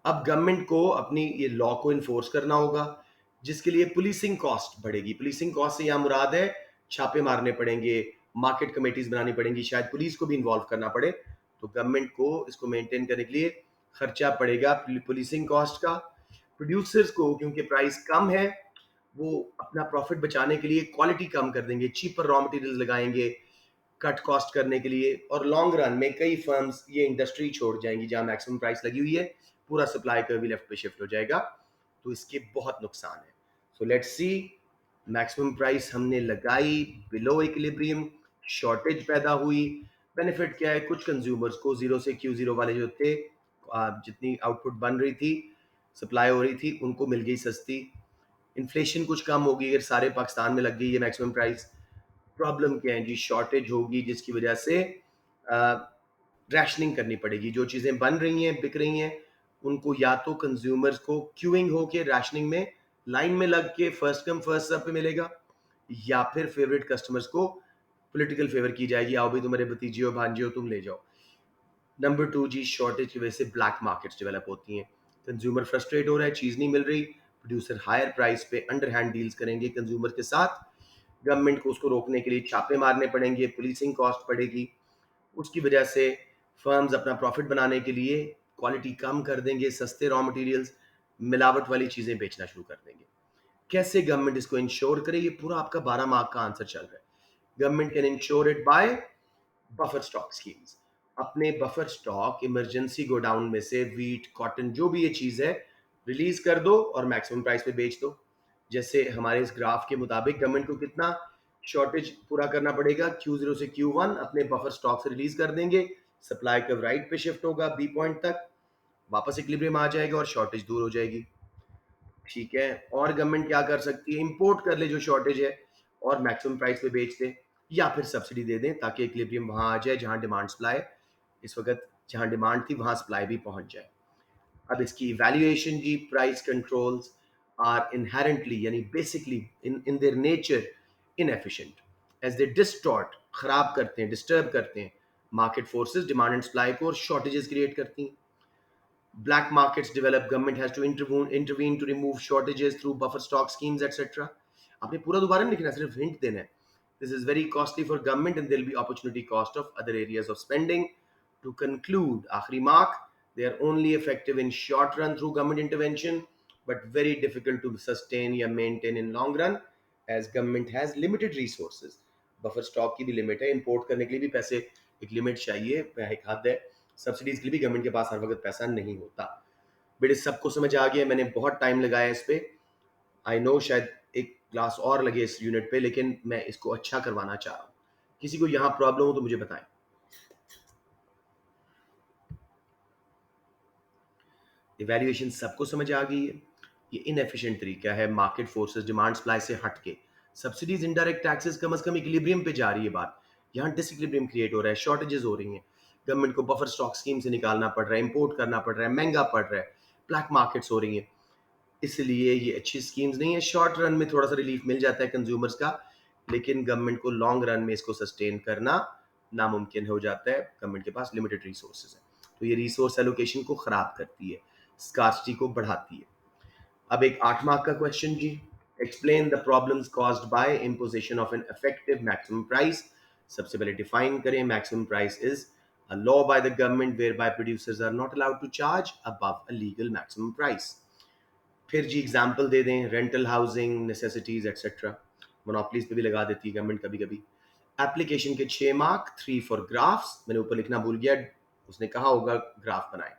अब गवर्नमेंट को अपनी ये लॉ को इन्फोर्स करना होगा, जिसके लिए पुलिसिंग कॉस्ट बढ़ेगी। पुलिसिंग कॉस्ट से यहाँ मुराद है छापे मारने पड़ेंगे, मार्केट कमेटीज बनानी पड़ेंगी, शायद पुलिस को भी इन्वॉल्व करना पड़े, तो गवर्नमेंट को इसको मेंटेन करने के लिए खर्चा पड़ेगा पुलिसिंग कॉस्ट का। प्रोड्यूसर्स को क्योंकि प्राइस कम है, वो अपना प्रॉफिट बचाने के लिए क्वालिटी कम कर देंगे, चीपर रॉ मटेरियल्स लगाएंगे कट कॉस्ट करने के लिए, और लॉन्ग रन में कई फर्म्स ये इंडस्ट्री छोड़ जाएंगी जहां मैक्सिमम प्राइस लगी हुई है, पूरा सप्लाई कर्व भी लेफ्ट पे शिफ्ट हो जाएगा, तो इसके बहुत नुकसान है। सो लेट्स सी, मैक्सिमम प्राइस हमने लगाई बिलो इक्विलिब्रियम, शॉर्टेज पैदा हुई, बेनिफिट क्या है, कुछ कंज्यूमर्स को जीरो से Q0 वाले जो थे, जितनी आउटपुट बन रही थी, सप्लाई हो रही थी, उनको मिल गई सस्ती। इन्फ्लेशन कुछ कम होगी अगर सारे पाकिस्तान में लग गई है मैक्सिमम प्राइस। प्रॉब्लम क्या है जी, शॉर्टेज होगी जिसकी वजह से रैशनिंग करनी पड़ेगी, जो चीज़ें बन रही हैं बिक रही हैं उनको या तो कंज्यूमर्स को क्यूइंग होके रैशनिंग में लाइन में लग के फर्स्ट कम फर्स्ट सर्व पे मिलेगा, या फिर फेवरेट कस्टमर्स को पॉलिटिकल फेवर की जाएगी, आओ भाई तुम्हारे भतीजे हो भांजे हो तुम ले जाओ। नंबर टू जी, शॉर्टेज की वजह से ब्लैक मार्केट्स डेवलप होती हैं, कंज्यूमर फ्रस्ट्रेट हो रहा है, चीज़ नहीं मिल रही, प्रोड्यूसर हायर प्राइस पे अंडर हैंड डील्स करेंगे कंज्यूमर के साथ, गवर्नमेंट को उसको रोकने के लिए छापे मारने पड़ेंगे, पुलिसिंग कॉस्ट पड़ेगी, उसकी वजह से फर्म्स अपना प्रॉफिट बनाने के लिए क्वालिटी कम कर देंगे, सस्ते रॉ मटेरियल्स मिलावट वाली चीज़ें बेचना शुरू कर देंगे। कैसे गवर्नमेंट इसको इंश्योर करे, ये पूरा आपका 12 मार्क का आंसर चल रहा है। Government can ensure it by buffer stock schemes. अपने बफर स्टॉक इमरजेंसी गोडाउन में से वीट कॉटन जो भी ये चीज़ है रिलीज कर दो और मैक्सिमम प्राइस पे बेच दो। जैसे हमारे इस ग्राफ के मुताबिक गवर्नमेंट को कितना शॉर्टेज पूरा करना पड़ेगा, Q0 से Q1 अपने बफर स्टॉक से रिलीज कर देंगे, सप्लाई कर्व राइट पे शिफ्ट होगा बी पॉइंट तक, वापस इक्विलिब्रियम आ जाएगा और शॉर्टेज दूर हो जाएगी। ठीक है, और गवर्नमेंट क्या कर सकती है, इंपोर्ट कर ले जो शॉर्टेज है और मैक्सिमम प्राइस पे बेच दे, या फिर सब्सिडी दे दें ताकि इक्विलिब्रियम वहां आ जाए जहां डिमांड सप्लाई इस वक्त, जहां डिमांड थी वहां सप्लाई भी पहुंच जाए। अब इसकी इवैल्यूएशन जी, प्राइस कंट्रोल्स आर इनहेरेंटली यानी basically in their nature inefficient as they distort, खराब करते हैं, डिस्टर्ब करते हैं market forces, demand and supply को, और शॉर्टेजेस क्रिएट करती हैं। Black markets develop, government has to intervene to remove shortages through buffer stock schemes, etc. आपने पूरा दोबारा नहीं लिखना, सिर्फ हिंट देना है। This is very costly for government and there will be opportunity cost of other areas of spending. To conclude, आखिरी mark, they are only effective in short run through government intervention, but very difficult to sustain या maintain in long run as government has limited resources. Buffer stock की भी limit है, import करने के लिए भी पैसे एक लिमिट चाहिए, एक हद है, सब्सिडीज के लिए भी गवर्नमेंट के पास हर वक्त पैसा नहीं होता। बेटे सबको समझ आ गया, मैंने बहुत टाइम लगाया इस पे, आई नो शायद एक क्लास और लगे इस यूनिट पे, लेकिन मैं इसको अच्छा करवाना चाह रहा हूँ। किसी को यहाँ प्रॉब्लम हो तो मुझे बताएं। इवैल्यूएशन सबको समझ आ गई है, ये इनएफिशिएंट तरीका है मार्केट फोर्सेस डिमांड सप्लाई से हट के, सब्सिडीज इनडायरेक्ट टैक्सेस कम से कम इक्विलिब्रियम पे जा रही है बात, यहाँ डिसइक्विलिब्रियम क्रिएट हो रहा है, शॉर्टेजेस हो रही हैं, गवर्नमेंट को बफर स्टॉक स्कीम से निकालना पड़ रहा है, इंपोर्ट करना पड़ रहा है, महंगा पड़ रहा है, ब्लैक मार्केट्स हो रही हैं, इसलिए ये अच्छी स्कीम्स नहीं है। शॉर्ट रन में थोड़ा सा रिलीफ मिल जाता है कंज्यूमर्स का, लेकिन गवर्नमेंट को लॉन्ग रन में इसको सस्टेन करना नामुमकिन हो जाता है, गवर्नमेंट के पास लिमिटेड रिसोर्सेज है, तो ये रिसोर्स एलोकेशन को खराब करती है, स्कार्सिटी को बढ़ाती है। अब एक 8 मार्क का क्वेश्चन जी, explain the problems caused by imposition of an effective maximum price. सबसे पहले डिफाइन करें, maximum price is a law by the government whereby producers are not allowed to charge above a legal maximum price. फिर जी example दे दें, rental housing necessities etcetera, monopolies पे भी लगा देती है गवर्नमेंट कभी कभी। एप्लीकेशन के 6 मार्क, 3 फॉर ग्राफ्स, मैंने ऊपर लिखना भूल गया, उसने कहा होगा ग्राफ बनाए,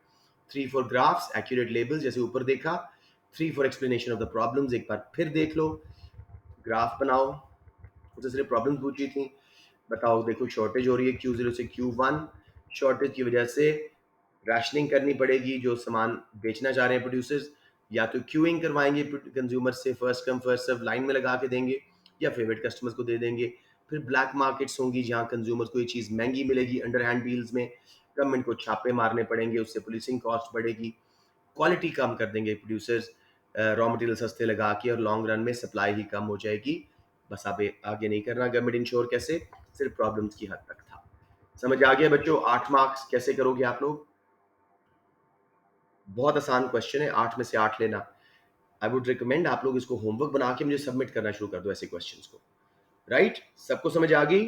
3 फॉर ग्राफ्स, एक्यूरेट लेबल्स जैसे ऊपर देखा, 3 for explanation of the problems, एक बार फिर देख लो, ग्राफ बनाओ, उससे सिर्फ प्रॉब्लम पूछी थी, बताओ देखो शॉर्टेज हो रही है Q0 से Q1, शॉर्टेज की वजह से राशनिंग करनी पड़ेगी, जो सामान बेचना चाह रहे हैं प्रोड्यूसर्स, या तो क्यूइंग करवाएंगे कंज्यूमर से, first come first serve line में लगा के देंगे, या फेवरेट कस्टमर्स को दे देंगे। फिर ब्लैक मार्केट्स होंगी जहां कंज्यूमर्स को ये चीज़ महंगी मिलेगी अंडर हैंड डील्स में, गवर्नमेंट को छापे मारने पड़ेंगे, उससे पुलिसिंग कॉस्ट बढ़ेगी, क्वालिटी कम कर देंगे प्रोड्यूसर्स रॉ मटेरियल सस्ते लगा के, और लॉन्ग रन में सप्लाई ही कम हो जाएगी। बस अब आगे नहीं करना गवर्नमेंट इंश्योर कैसे, सिर्फ प्रॉब्लम्स की हद तक था। समझ आ गया बच्चों, 8 मार्क्स कैसे करोगे आप लोग, बहुत आसान क्वेश्चन है, 8 में से 8 लेना। आई वुड रिकमेंड आप लोग इसको होमवर्क बना के मुझे सबमिट करना शुरू कर दो ऐसे क्वेश्चंस को। राइट, सबको समझ आ गई?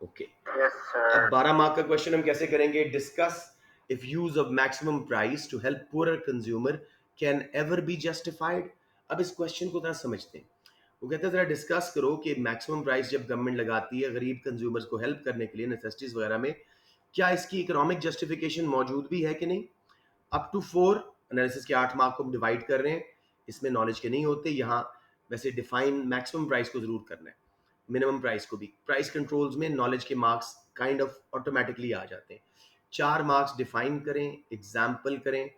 ओके, यस अब सर 12 मार्क का क्वेश्चन हम कैसे करेंगे? Discuss if use of maximum price to help poor consumer can ever be justified. अब इस क्वेश्चन को थोड़ा समझते हैं। वो कहते हैं जरा डिस्कस करो कि मैक्सिमम प्राइस जब गवर्नमेंट लगाती है गरीब कंज्यूमर्स को हेल्प करने के लिए नेसेसिटीज वगैरह में, क्या इसकी इकोनॉमिक जस्टिफिकेशन मौजूद भी है कि नहीं? अप टू 4 एनालिसिस के 8 मार्क को हम डिवाइड कर रहे हैं। इसमें नॉलेज के नहीं होते यहाँ। वैसे डिफाइन मैक्सिमम प्राइस को जरूर करना है, मिनिमम प्राइस को भी। प्राइस कंट्रोल्स में नॉलेज के मार्क्स काइंड ऑफ ऑटोमेटिकली आ जाते हैं। 4 मार्क्स डिफाइन करें, एग्जाम्पल करें,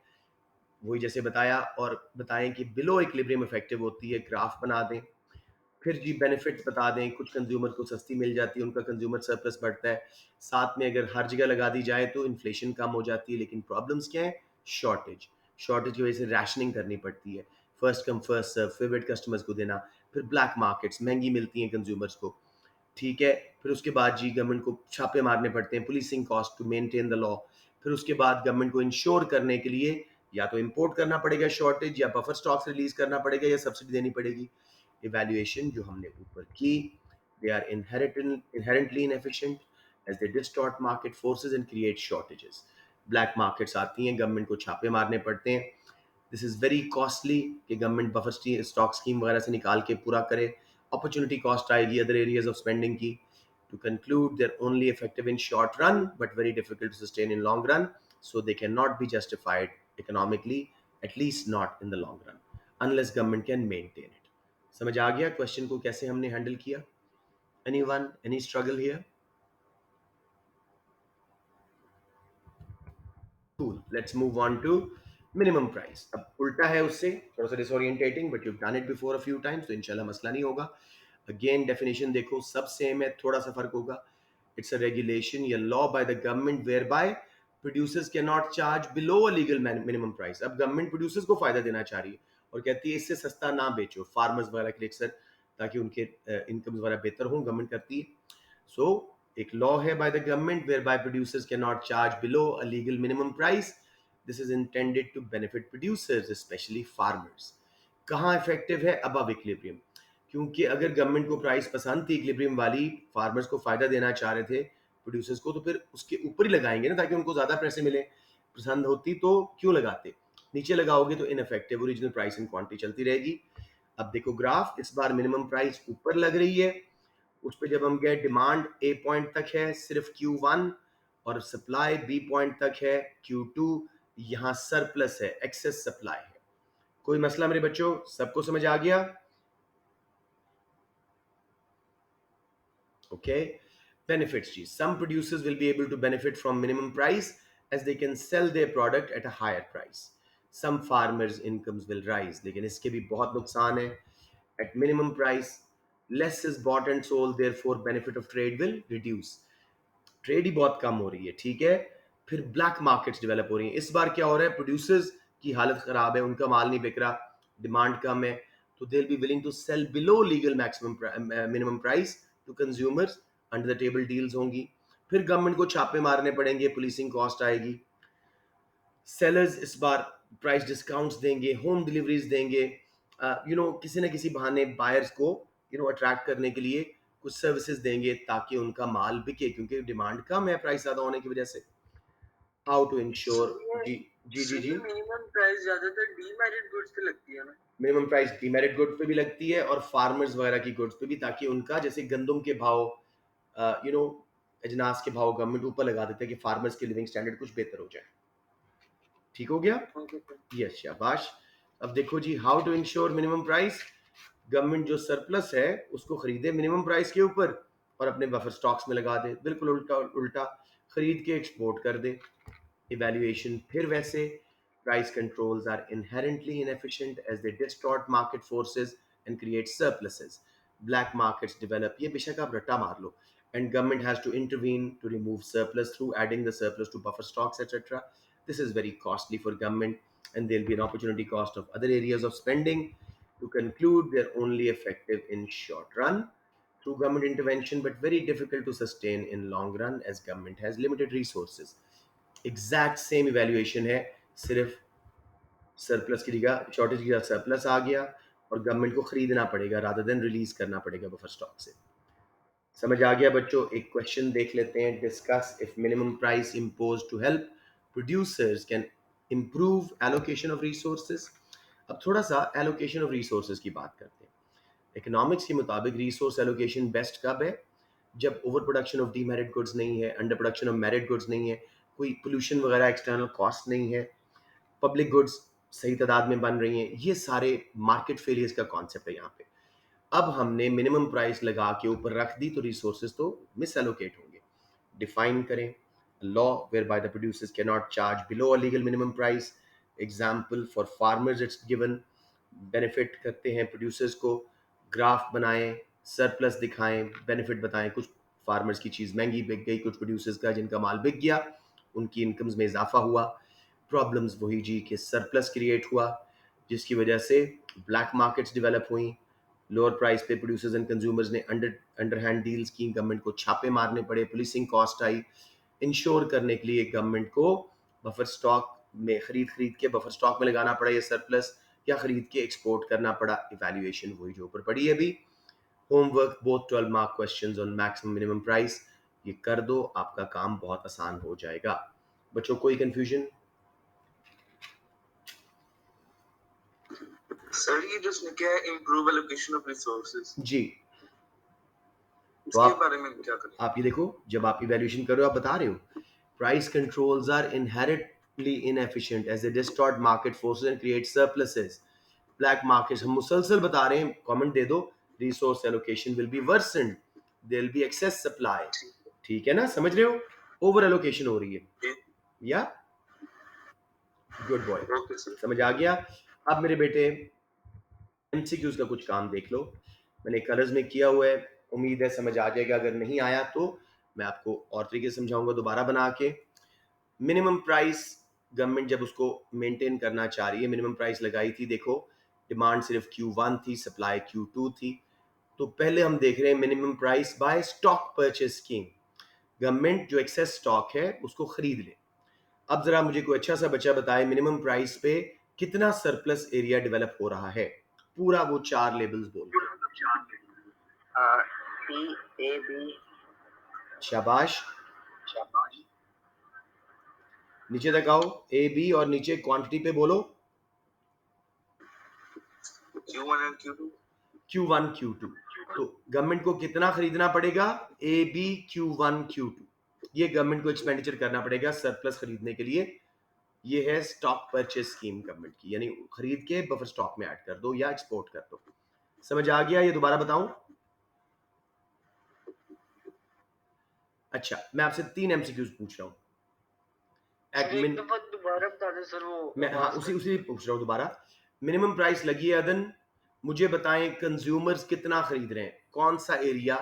वही जैसे बताया, और बताएं कि बिलो इक्विलिब्रियम इफेक्टिव होती है, ग्राफ बना दें। फिर जी बेनिफिट्स बता दें, कुछ कंज्यूमर को सस्ती मिल जाती है, उनका कंज्यूमर सरप्लस बढ़ता है। साथ में अगर हर जगह लगा दी जाए तो इन्फ्लेशन कम हो जाती है, लेकिन प्रॉब्लम्स क्या है? शॉर्टेज। शॉर्टेज की वजह से रैशनिंग करनी पड़ती है, first come first serve, favourite customers को देना। फिर ब्लैक मार्केट्स, महंगी मिलती हैं कंज्यूमर्स को, ठीक है। फिर उसके बाद जी गवर्नमेंट को छापे मारने पड़ते हैं, policing cost to maintain the law. फिर उसके बाद गवर्नमेंट को इंश्योर करने के लिए या तो इंपोर्ट करना पड़ेगा शॉर्टेज, या बफर स्टॉक्स रिलीज करना पड़ेगा, या सब्सिडी देनी पड़ेगी। इवैल्यूएशन जो हमने ऊपर की, they are inherently inefficient as they distort market forces and create shortages. Black markets आती हैं, गवर्नमेंट को छापे मारने पड़ते हैं। दिस इज़ वेरी कॉस्टली कि गवर्नमेंट बफर स्टॉक स्कीम वगैरह से निकाल के पूरा करे। अपॉर्चुनिटी कॉस्ट आएगी अदर एरियाज ऑफ स्पेंडिंग की। To conclude, they're only effective in short run but very difficult to sustain in long run, so they cannot be justified economically, at least not in the long run, unless government can maintain it. समझ आ गया question को कैसे हमने handle किया? Anyone, any struggle here? Cool. Let's move on to minimum price. अब उल्टा है उससे, थोड़ा सा disorientating, but you've done it before a few times, तो इंशाल्लाह मसला नहीं होगा। Again definition देखो, सब सेम है, थोड़ा सा फर्क होगा। It's a regulation या law by the government whereby producers cannot charge below a legal minimum price. अब गवर्नमेंट प्रोड्यूसर्स को फायदा देना चाह रही है और कहती है इससे सस्ता ना बेचो फार्मर्स वगैरह के लिए सर, ताकि उनके इनकम्स वगैरह बेहतर हों, गवर्नमेंट करती है। सो एक लॉ है by the government whereby producers can not charge below a legal minimum price. This is intended to benefit producers especially farmers. कहाँ इफेक्टिव है? Above equilibrium. क्योंकि अगर गवर्नमेंट को प्राइस पसंद थी इक्विलिब्रियम वाली, फार्मर्स को फायदा देना चाह रहे थे प्रोड्यूसर्स को, तो फिर उसके ऊपर ही लगाएंगे ना, ताकि उनको ज्यादा पैसे मिले। पसंद होती तो क्यों लगाते? नीचे लगाओगे तो ineffective original price and quantity चलती रहेगी। अब देखो ग्राफ, इस बार मिनिमम प्राइस ऊपर लग रही है। उस पर जब हम गए, डिमांड ए पॉइंट तक है सिर्फ Q1, और सप्लाई बी पॉइंट तक है Q2। यहाँ सरप्लस है, एक्सेस सप्लाई है। कोई मसला मेरे बच्चों? सबको समझ आ गया? ओके। बेनिफिट्स जी, some producers will be able to benefit from minimum price as they can sell their product at a higher price. Some farmers' incomes will rise, लेकिन इसके भी बहुत नुकसान है। At minimum price, less is bought and sold, therefore benefit of trade will reduce. Trade ही बहुत कम हो रही है, ठीक है। फिर ब्लैक मार्केट्स डेवलप हो रही हैं। इस बार क्या हो रहा है? प्रोड्यूसर्स की हालत खराब है, उनका माल नहीं बिक रहा, डिमांड कम है, तो they will be willing to sell below legal maximum minimum price to consumers. Under the table deals होंगी। फिर गवर्नमेंट को छापे मारने पड़ेंगे, पुलिसिंग कॉस्ट आएगी। सेलर्स इस बार प्राइस डिस्काउंट्स देंगे, होम डिलीवरीज देंगे, किसी ना किसी बहाने बायर्स को अट्रैक्ट करने के लिए कुछ सर्विसेज देंगे ताकि उनका माल बिके, क्योंकि डिमांड कम है प्राइस ज्यादा होने की वजह से। How to ensure? जी जी जी जी, मिनिमम प्राइस ज्यादातर डीमेरिट गुड्स पे लगती है ना? मिनिमम प्राइस डीमेरिट गुड्स पे भी लगती है और फार्मर्स वगैरह की गुड्स पे भी, ताकि उनका जैसे गंदम के भाव, यू नो अजनास के भाव गवर्नमेंट ऊपर लगा देते हैं कि फार्मर्स की लिविंग स्टैंडर्ड कुछ बेहतर हो जाए। ठीक हो गया? ओके सर यस, शाबाश। अब देखो जी, how to ensure minimum price. Government जो सरप्लस है उसको खरीदे मिनिमम प्राइस के ऊपर और अपने बफर स्टॉक्स में लगा दे। बिल्कुल उल्टा उल्टा, खरीद के एक्सपोर्ट कर दे। इवैल्यूएशन फिर वैसे, price controls are inherently inefficient as they distort market forces and create surpluses. Black markets develop, ये बेशक आप रट्टा मार लो, and government has to intervene to remove surplus through adding the surplus to buffer stocks, etc. This is very costly for government, and there'll be an opportunity cost of other areas of spending. To conclude, they're only effective in short run through government intervention, but very difficult to sustain in long run as government has limited resources. Exact same evaluation है, सिर्फ surplus की जगह shortage की जगह surplus आ गया और government को खरीदना पड़ेगा रादर देन रिलीज करना पड़ेगा बफर स्टॉक से। समझ आ गया बच्चों? एक क्वेश्चन देख लेते हैं। Discuss if minimum price impose to help producers can improve allocation of resources. अब थोड़ा सा एलोकेशन ऑफ रिसोर्सेज की बात करते हैं। इकोनॉमिक्स के मुताबिक रिसोर्स एलोकेशन बेस्ट कब है? जब over production of demerit goods नहीं है, under production of merit goods नहीं है, कोई पोल्यूशन वगैरह एक्सटर्नल कॉस्ट नहीं है, पब्लिक गुड्स सही तादाद में बन रही हैं। ये सारे मार्केट फेलियर्स का कॉन्सेप्ट है यहाँ पे। अब हमने मिनिमम प्राइस लगा के ऊपर रख दी तो रिसोर्सेज तो मिस एलोकेट होंगे। डिफाइन करें law whereby the producers can not charge below a legal minimum price. Example for farmers it's given. Benefit करते हैं प्रोड्यूसर्स को। ग्राफ बनाएं, सरप्लस दिखाएं, बेनिफिट बताएं। कुछ फार्मर्स की चीज़ महंगी बिक गई, कुछ प्रोड्यूसर्स का जिनका माल बिक गया उनकी इनकम्स में इजाफा हुआ। प्रॉब्लम्स वही जी कि सरप्लस क्रिएट हुआ जिसकी वजह से ब्लैक मार्केट्स डेवलप हुई। लोअर प्राइस पे प्रोड्यूसर्स एंड कंज्यूमर्स ने अंडरहैंड डील्स की, गवर्नमेंट को छापे मारने पड़े, पुलिसिंग कॉस्ट आई। इंश्योर करने के लिए गवर्नमेंट को बफर स्टॉक में खरीद खरीद के बफर स्टॉक में लगाना पड़ा ये सरप्लस, या खरीद के एक्सपोर्ट करना पड़ा। इवैल्यूएशन वही जो ऊपर पड़ी है अभी। Homework both 12 mark questions on maximum minimum price, ये कर दो, आपका काम बहुत आसान हो जाएगा। बच्चों कोई कंफ्यूजन? सर ये जो इसमें क्या है, इम्प्रूव एलोकेशन ऑफ रिसोर्सेज जी, तो इसके बारे में क्या करें? आप ये देखो, जब आप इवैल्यूएशन कर रहे हो आप बता रहे हो price controls are inherently inefficient as they distort market forces and create surpluses. Black markets हम मुसलसल बता रहे हैं, कमेंट दे दो। Resource allocation will be worsened, there will be excess supply. ठीक है ना, समझ रहे हो? ओवर एलोकेशन हो रही है या गुड बॉय, समझ आ गया? अब मेरे बेटे एमसीक्यूज का कुछ काम देख लो, मैंने कलर्स में किया हुआ है, उम्मीद है समझ आ जाएगा। अगर नहीं आया तो मैं आपको और तरीके से समझाऊंगा दोबारा बना के। मिनिमम प्राइस गवर्नमेंट जब उसको मेंटेन करना चाह रही है, मिनिमम प्राइस लगाई थी, देखो डिमांड सिर्फ Q1 थी, सप्लाई Q2 थी। तो पहले हम देख रहे हैं minimum price bye stock purchase scheme. Government जो एक्सेस स्टॉक है उसको खरीद ले। अब जरा मुझे कोई अच्छा सा बच्चा बताए मिनिमम प्राइस पे कितना सरप्लस एरिया डेवलप हो रहा है, पूरा वो 4 लेबल्स बोल के। सी ए बी, शाबाश, नीचे तक आओ। ए बी और नीचे क्वांटिटी पे बोलो। Q1 and Q2। Q1 Q2, तो गवर्नमेंट को कितना खरीदना पड़ेगा? ए बी Q1 Q2, ये गवर्नमेंट को एक्सपेंडिचर करना पड़ेगा सरप्लस खरीदने के लिए। ये है स्टॉक परचेज स्कीम गवर्नमेंट की, यानी खरीद के बफर स्टॉक में ऐड कर दो या एक्सपोर्ट कर दो। समझ आ गया? ये दोबारा बताऊं? अच्छा, मैं आपसे 3 एमसीक्यूज पूछ रहा हूं। एक दफा दोबारा बता दें सर, वो मैं हाँ उसी उसी पूछ रहा हूँ दोबारा। मिनिमम प्राइस लगी है अदन, मुझे बताएं कंज्यूमर्स कितना खरीद रहे हैं, कौन सा एरिया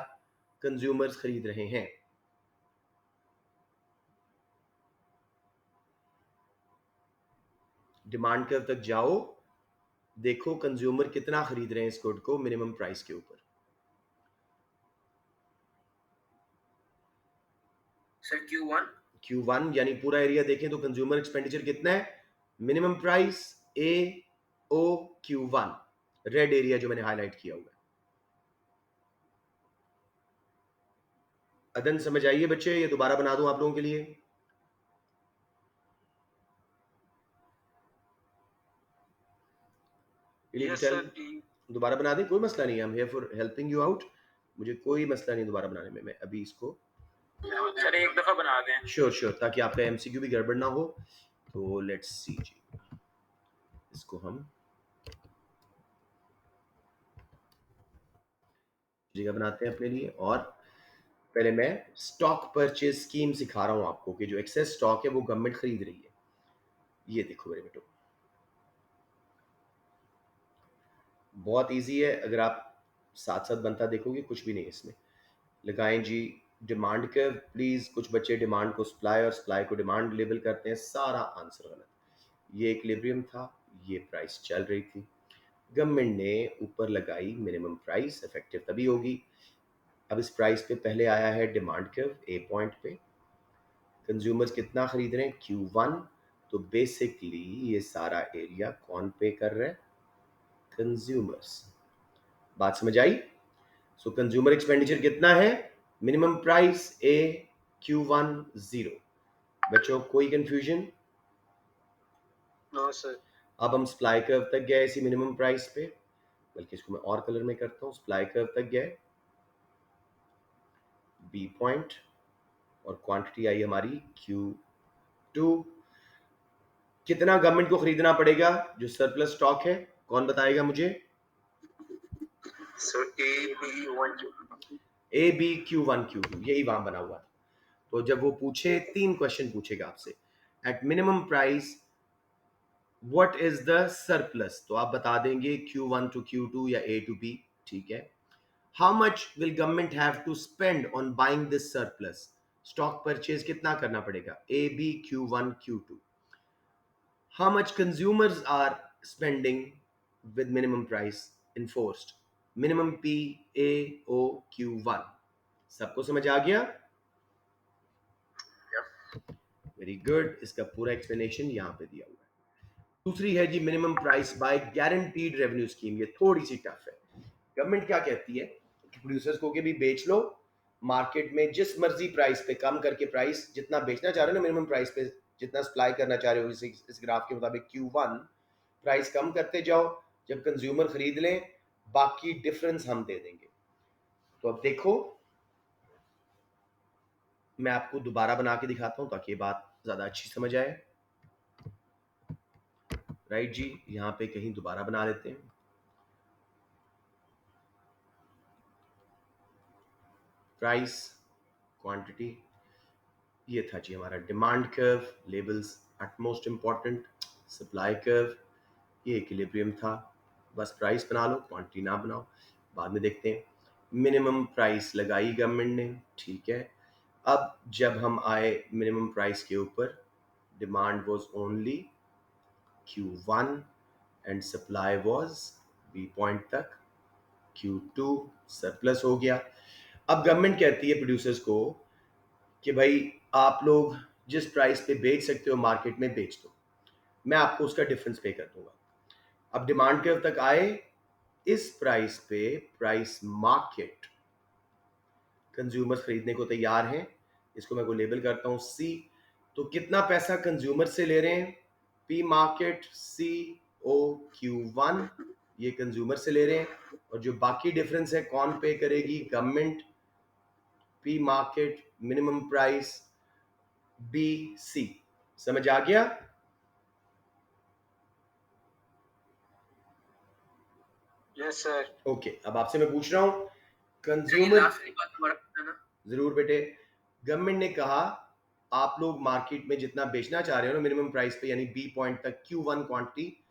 कंज्यूमर्स खरीद रहे हैं? डिमांड कर्व तक जाओ, देखो कंज्यूमर कितना खरीद रहे हैं इस गुड को मिनिमम प्राइस के ऊपर। Sir Q1। Q1 यानी पूरा एरिया देखें तो कंज्यूमर एक्सपेंडिचर कितना है? मिनिमम प्राइस ए ओ Q1, रेड एरिया जो मैंने हाईलाइट किया हुआ है। अदन समझ आइए बच्चे, ये दोबारा बना दूं आप लोगों के लिए? दोबारा बना दें, कोई मसला नहीं है, हम here for helping you out. मुझे कोई मसला नहीं दोबारा बनाने में, मैं अभी इसको सर एक दफा बना दें। श्योर श्योर, ताकि आपका एमसीक्यू भी गड़बड़ ना हो। तो लेट्स सी जी, इसको हम जगह बनाते हैं अपने लिए। और पहले मैं स्टॉक परचेज स्कीम सिखा रहा हूं आपको कि जो एक्सेस स्टॉक है वो गवर्नमेंट खरीद रही है। ये देखो मेरे बेटो, बहुत इजी है, अगर आप साथ साथ बनता देखोगे कुछ भी नहीं है इसमें। लगाएं जी डिमांड कर्व प्लीज। कुछ बच्चे डिमांड को सप्लाई और सप्लाई को डिमांड लेबल करते हैं, सारा आंसर गलत। ये इक्विलिब्रियम था, ये प्राइस चल रही थी, गवर्नमेंट ने ऊपर लगाई मिनिमम प्राइस, इफेक्टिव तभी होगी। अब इस प्राइस पे पहले आया है डिमांड कर्व ए पॉइंट पे, कंज्यूमर्स कितना खरीद रहे हैं? Q1, तो बेसिकली ये सारा एरिया कौन पे कर रहा है? कंज्यूमर्स। बात समझ आई? सो कंज्यूमर एक्सपेंडिचर कितना है? मिनिमम प्राइस ए Q1 0। बच्चों कोई कंफ्यूजन? No sir. अब हम सप्लाई कर्व तक गए इसी मिनिमम प्राइस पे, बल्कि इसको मैं और कलर में करता हूँ। सप्लाई कर्व तक गए, बी पॉइंट, और क्वांटिटी आई हमारी Q2। कितना गवर्नमेंट को खरीदना पड़ेगा जो सरप्लस स्टॉक है, कौन बताएगा मुझे? Sir A B Q1 Q2, यही वहां बना हुआ था। तो जब वो पूछे, 3 क्वेश्चन पूछेगा आपसे। At minimum price what is the surplus, तो आप बता देंगे Q1 to Q2 या A to B, ठीक है। How much will government have to spend on buying this surplus, stock purchase कितना करना पड़ेगा, A B Q1 Q2। How much consumers are spending with minimum price enforced, minimum PAOQ1। सबको समझ आ गया? Very good, इसका पूरा एक्सप्लेनेशन यहाँ पे दिया हुआ है। दूसरी है जी minimum price by guaranteed revenue scheme. ये थोड़ी सी टफ है। गवर्नमेंट क्या कहती है कि प्रोड्यूसर्स को के भी बेच लो मार्केट में जिस मर्जी प्राइस पे, कम करके प्राइस जितना बेचना चाह रहे हो ना मिनिमम प्राइस पे, जितना सप्लाई करना चाह रहे हो, इस ग्राफ के मुताबिक Q1 प्राइस कम करते जाओ, जब कंज्यूमर खरीद लें बाकी डिफरेंस हम दे देंगे। तो अब देखो, मैं आपको दोबारा बना के दिखाता हूं ताकि ये बात ज्यादा अच्छी समझ आए। राइट जी, यहां पे कहीं दोबारा बना लेते हैं। प्राइस, क्वांटिटी, ये था जी हमारा demand curve, labels at most important, supply curve, ये इक्विलिब्रियम था। बस प्राइस बना लो, क्वांटिटी ना बनाओ, बाद में देखते हैं। मिनिमम प्राइस लगाई गवर्नमेंट ने, ठीक है। अब जब हम आए मिनिमम प्राइस के ऊपर, demand was only Q1 and supply was B point तक, Q2 सरप्लस हो गया। अब गवर्नमेंट कहती है प्रोड्यूसर्स को कि भाई आप लोग जिस प्राइस पे बेच सकते हो मार्केट में बेच दो, मैं आपको उसका डिफरेंस पे कर दूंगा। अब डिमांड कर्व तक आए, इस प्राइस पे प्राइस मार्केट कंज्यूमर्स खरीदने को तैयार हैं, इसको मैं को लेबल करता हूं C। तो कितना पैसा कंज्यूमर से ले रहे हैं, P मार्केट COQ1, ये कंज्यूमर से ले रहे हैं, और जो बाकी डिफरेंस है कौन पे करेगी, government, P market minimum price BC। समझ आ गया? Yes sir. ओके, अब आपसे मैं पूछ रहा हूं कंज्यूमर, जरूर बेटे। गवर्नमेंट ने कहा आप लोग मार्केट में जितना बेचना चाह रहे हो ना मिनिमम प्राइस पे, यानी बी पॉइंट तक Q1 क्वांटिटी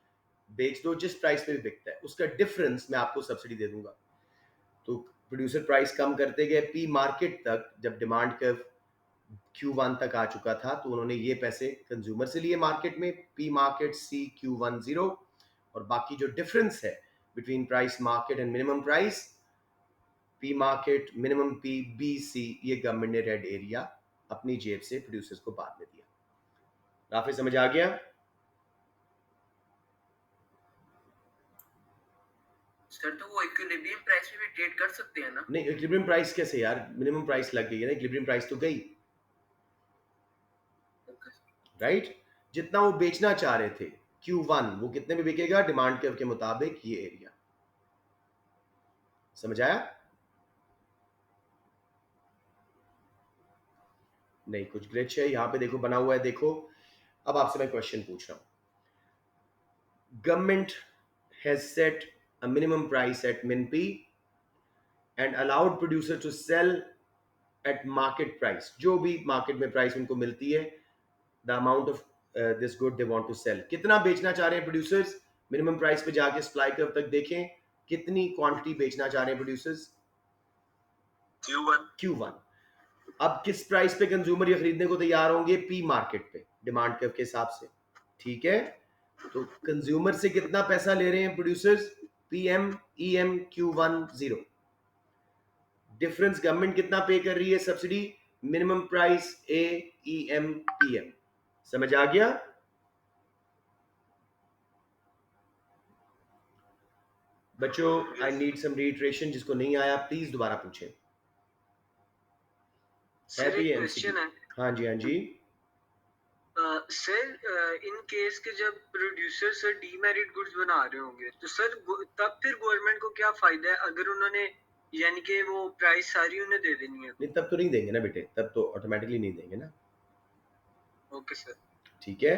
बेच दो, जिस प्राइस पे भी बिकता है उसका डिफरेंस मैं आपको सब्सिडी दे दूंगा। तो प्रोड्यूसर प्राइस कम करते गए पी मार्केट तक, जब डिमांड कर्व Q1 तक आ चुका था तो उन्होंने ये पैसे कंज्यूमर से लिए मार्केट में, पी मार्केट CQ1 0, और बाकी जो डिफरेंस है between price market and minimum price, P market minimum P BC, ये गवर्नमेंट ने रेड एरिया अपनी जेब से प्रोड्यूसर्स को बाद में दिया। राफे समझ आ गया? सर तो वो इक्विलिब्रियम प्राइस पे भी ट्रेड कर सकते हैं ना? नहीं, इक्विलिब्रियम प्राइस कैसे यार, मिनिमम प्राइस लग गई है ना, इक्विलिब्रियम प्राइस तो गई, राइट। जितना वो बेचना चाह रहे थे Q1, वो कितने में बिकेगा डिमांड कर्व के मुताबिक, ये एरिया। समझ आया? नहीं, कुछ ग्लिच है यहाँ पे, देखो बना हुआ है, देखो। अब आपसे मैं क्वेश्चन पूछ रहा हूं, government has set a minimum price at min P and allowed producer to sell at market price, जो भी मार्केट में प्राइस उनको मिलती है, the amount of this good they want to sell. कितना बेचना चाह रहे हैं प्रोड्यूसर्स, मिनिमम प्राइस पे जाके सप्लाई कर्व तक देखें, कितनी क्वांटिटी बेचना चाह रहे हैं प्रोड्यूसर्स, Q1। अब किस प्राइस पे कंज्यूमर ये खरीदने को तैयार होंगे, पी मार्केट पे, डिमांड कर्व के हिसाब से, ठीक है। तो कंज्यूमर से कितना पैसा ले रहे हैं producers, PM EM Q1 0। Difference government कितना पे कर रही है subsidy, minimum price AEM PM। समझ आ गया? बच्चों आई नीड सम रीट्रेशन, जिसको नहीं आया प्लीज दोबारा पूछें। है सर तो एक ये एमसीक्यू। क्वेश्चन है। हाँ जी, हाँ जी। सर इन केस के जब प्रोड्यूसर सर डीमेरिट गुड्स बना रहे होंगे तो सर तब फिर गवर्नमेंट को क्या फायदा है अगर उन्होंने यानी कि वो प्राइस सारी उन्हें दे देनी है नहीं, तो? तब तो नहीं देंगे ना बेटे, तब तो ऑटोमेटिकली नहीं देंगे ना। Okay sir. ठीक है,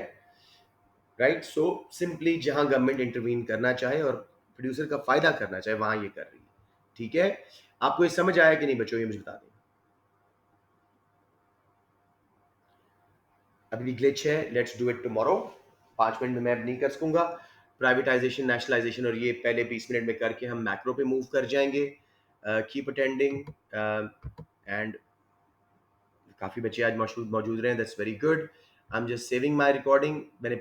राइट। सो सिंपली जहां गवर्नमेंट इंटरवीन करना चाहे और प्रोड्यूसर का फायदा करना चाहे वहां ये कर रही है। ठीक है, आपको ये समझ आया कि नहीं बच्चों, ये मुझे बता दें। अभी भी ग्लिच है, let's do it tomorrow. 5 minute में मैं अब नहीं कर सकूंगा। प्राइवेटाइजेशन, नेशनलाइजेशन और ये पहले 20 मिनट में करके हम मैक्रो पे मूव कर जाएंगे। कीप अटेंडिंग एंड काफ़ी बच्चे आज मौजूद मौजूद रहे हैं, that's very good. I am just saving my recording. मैंने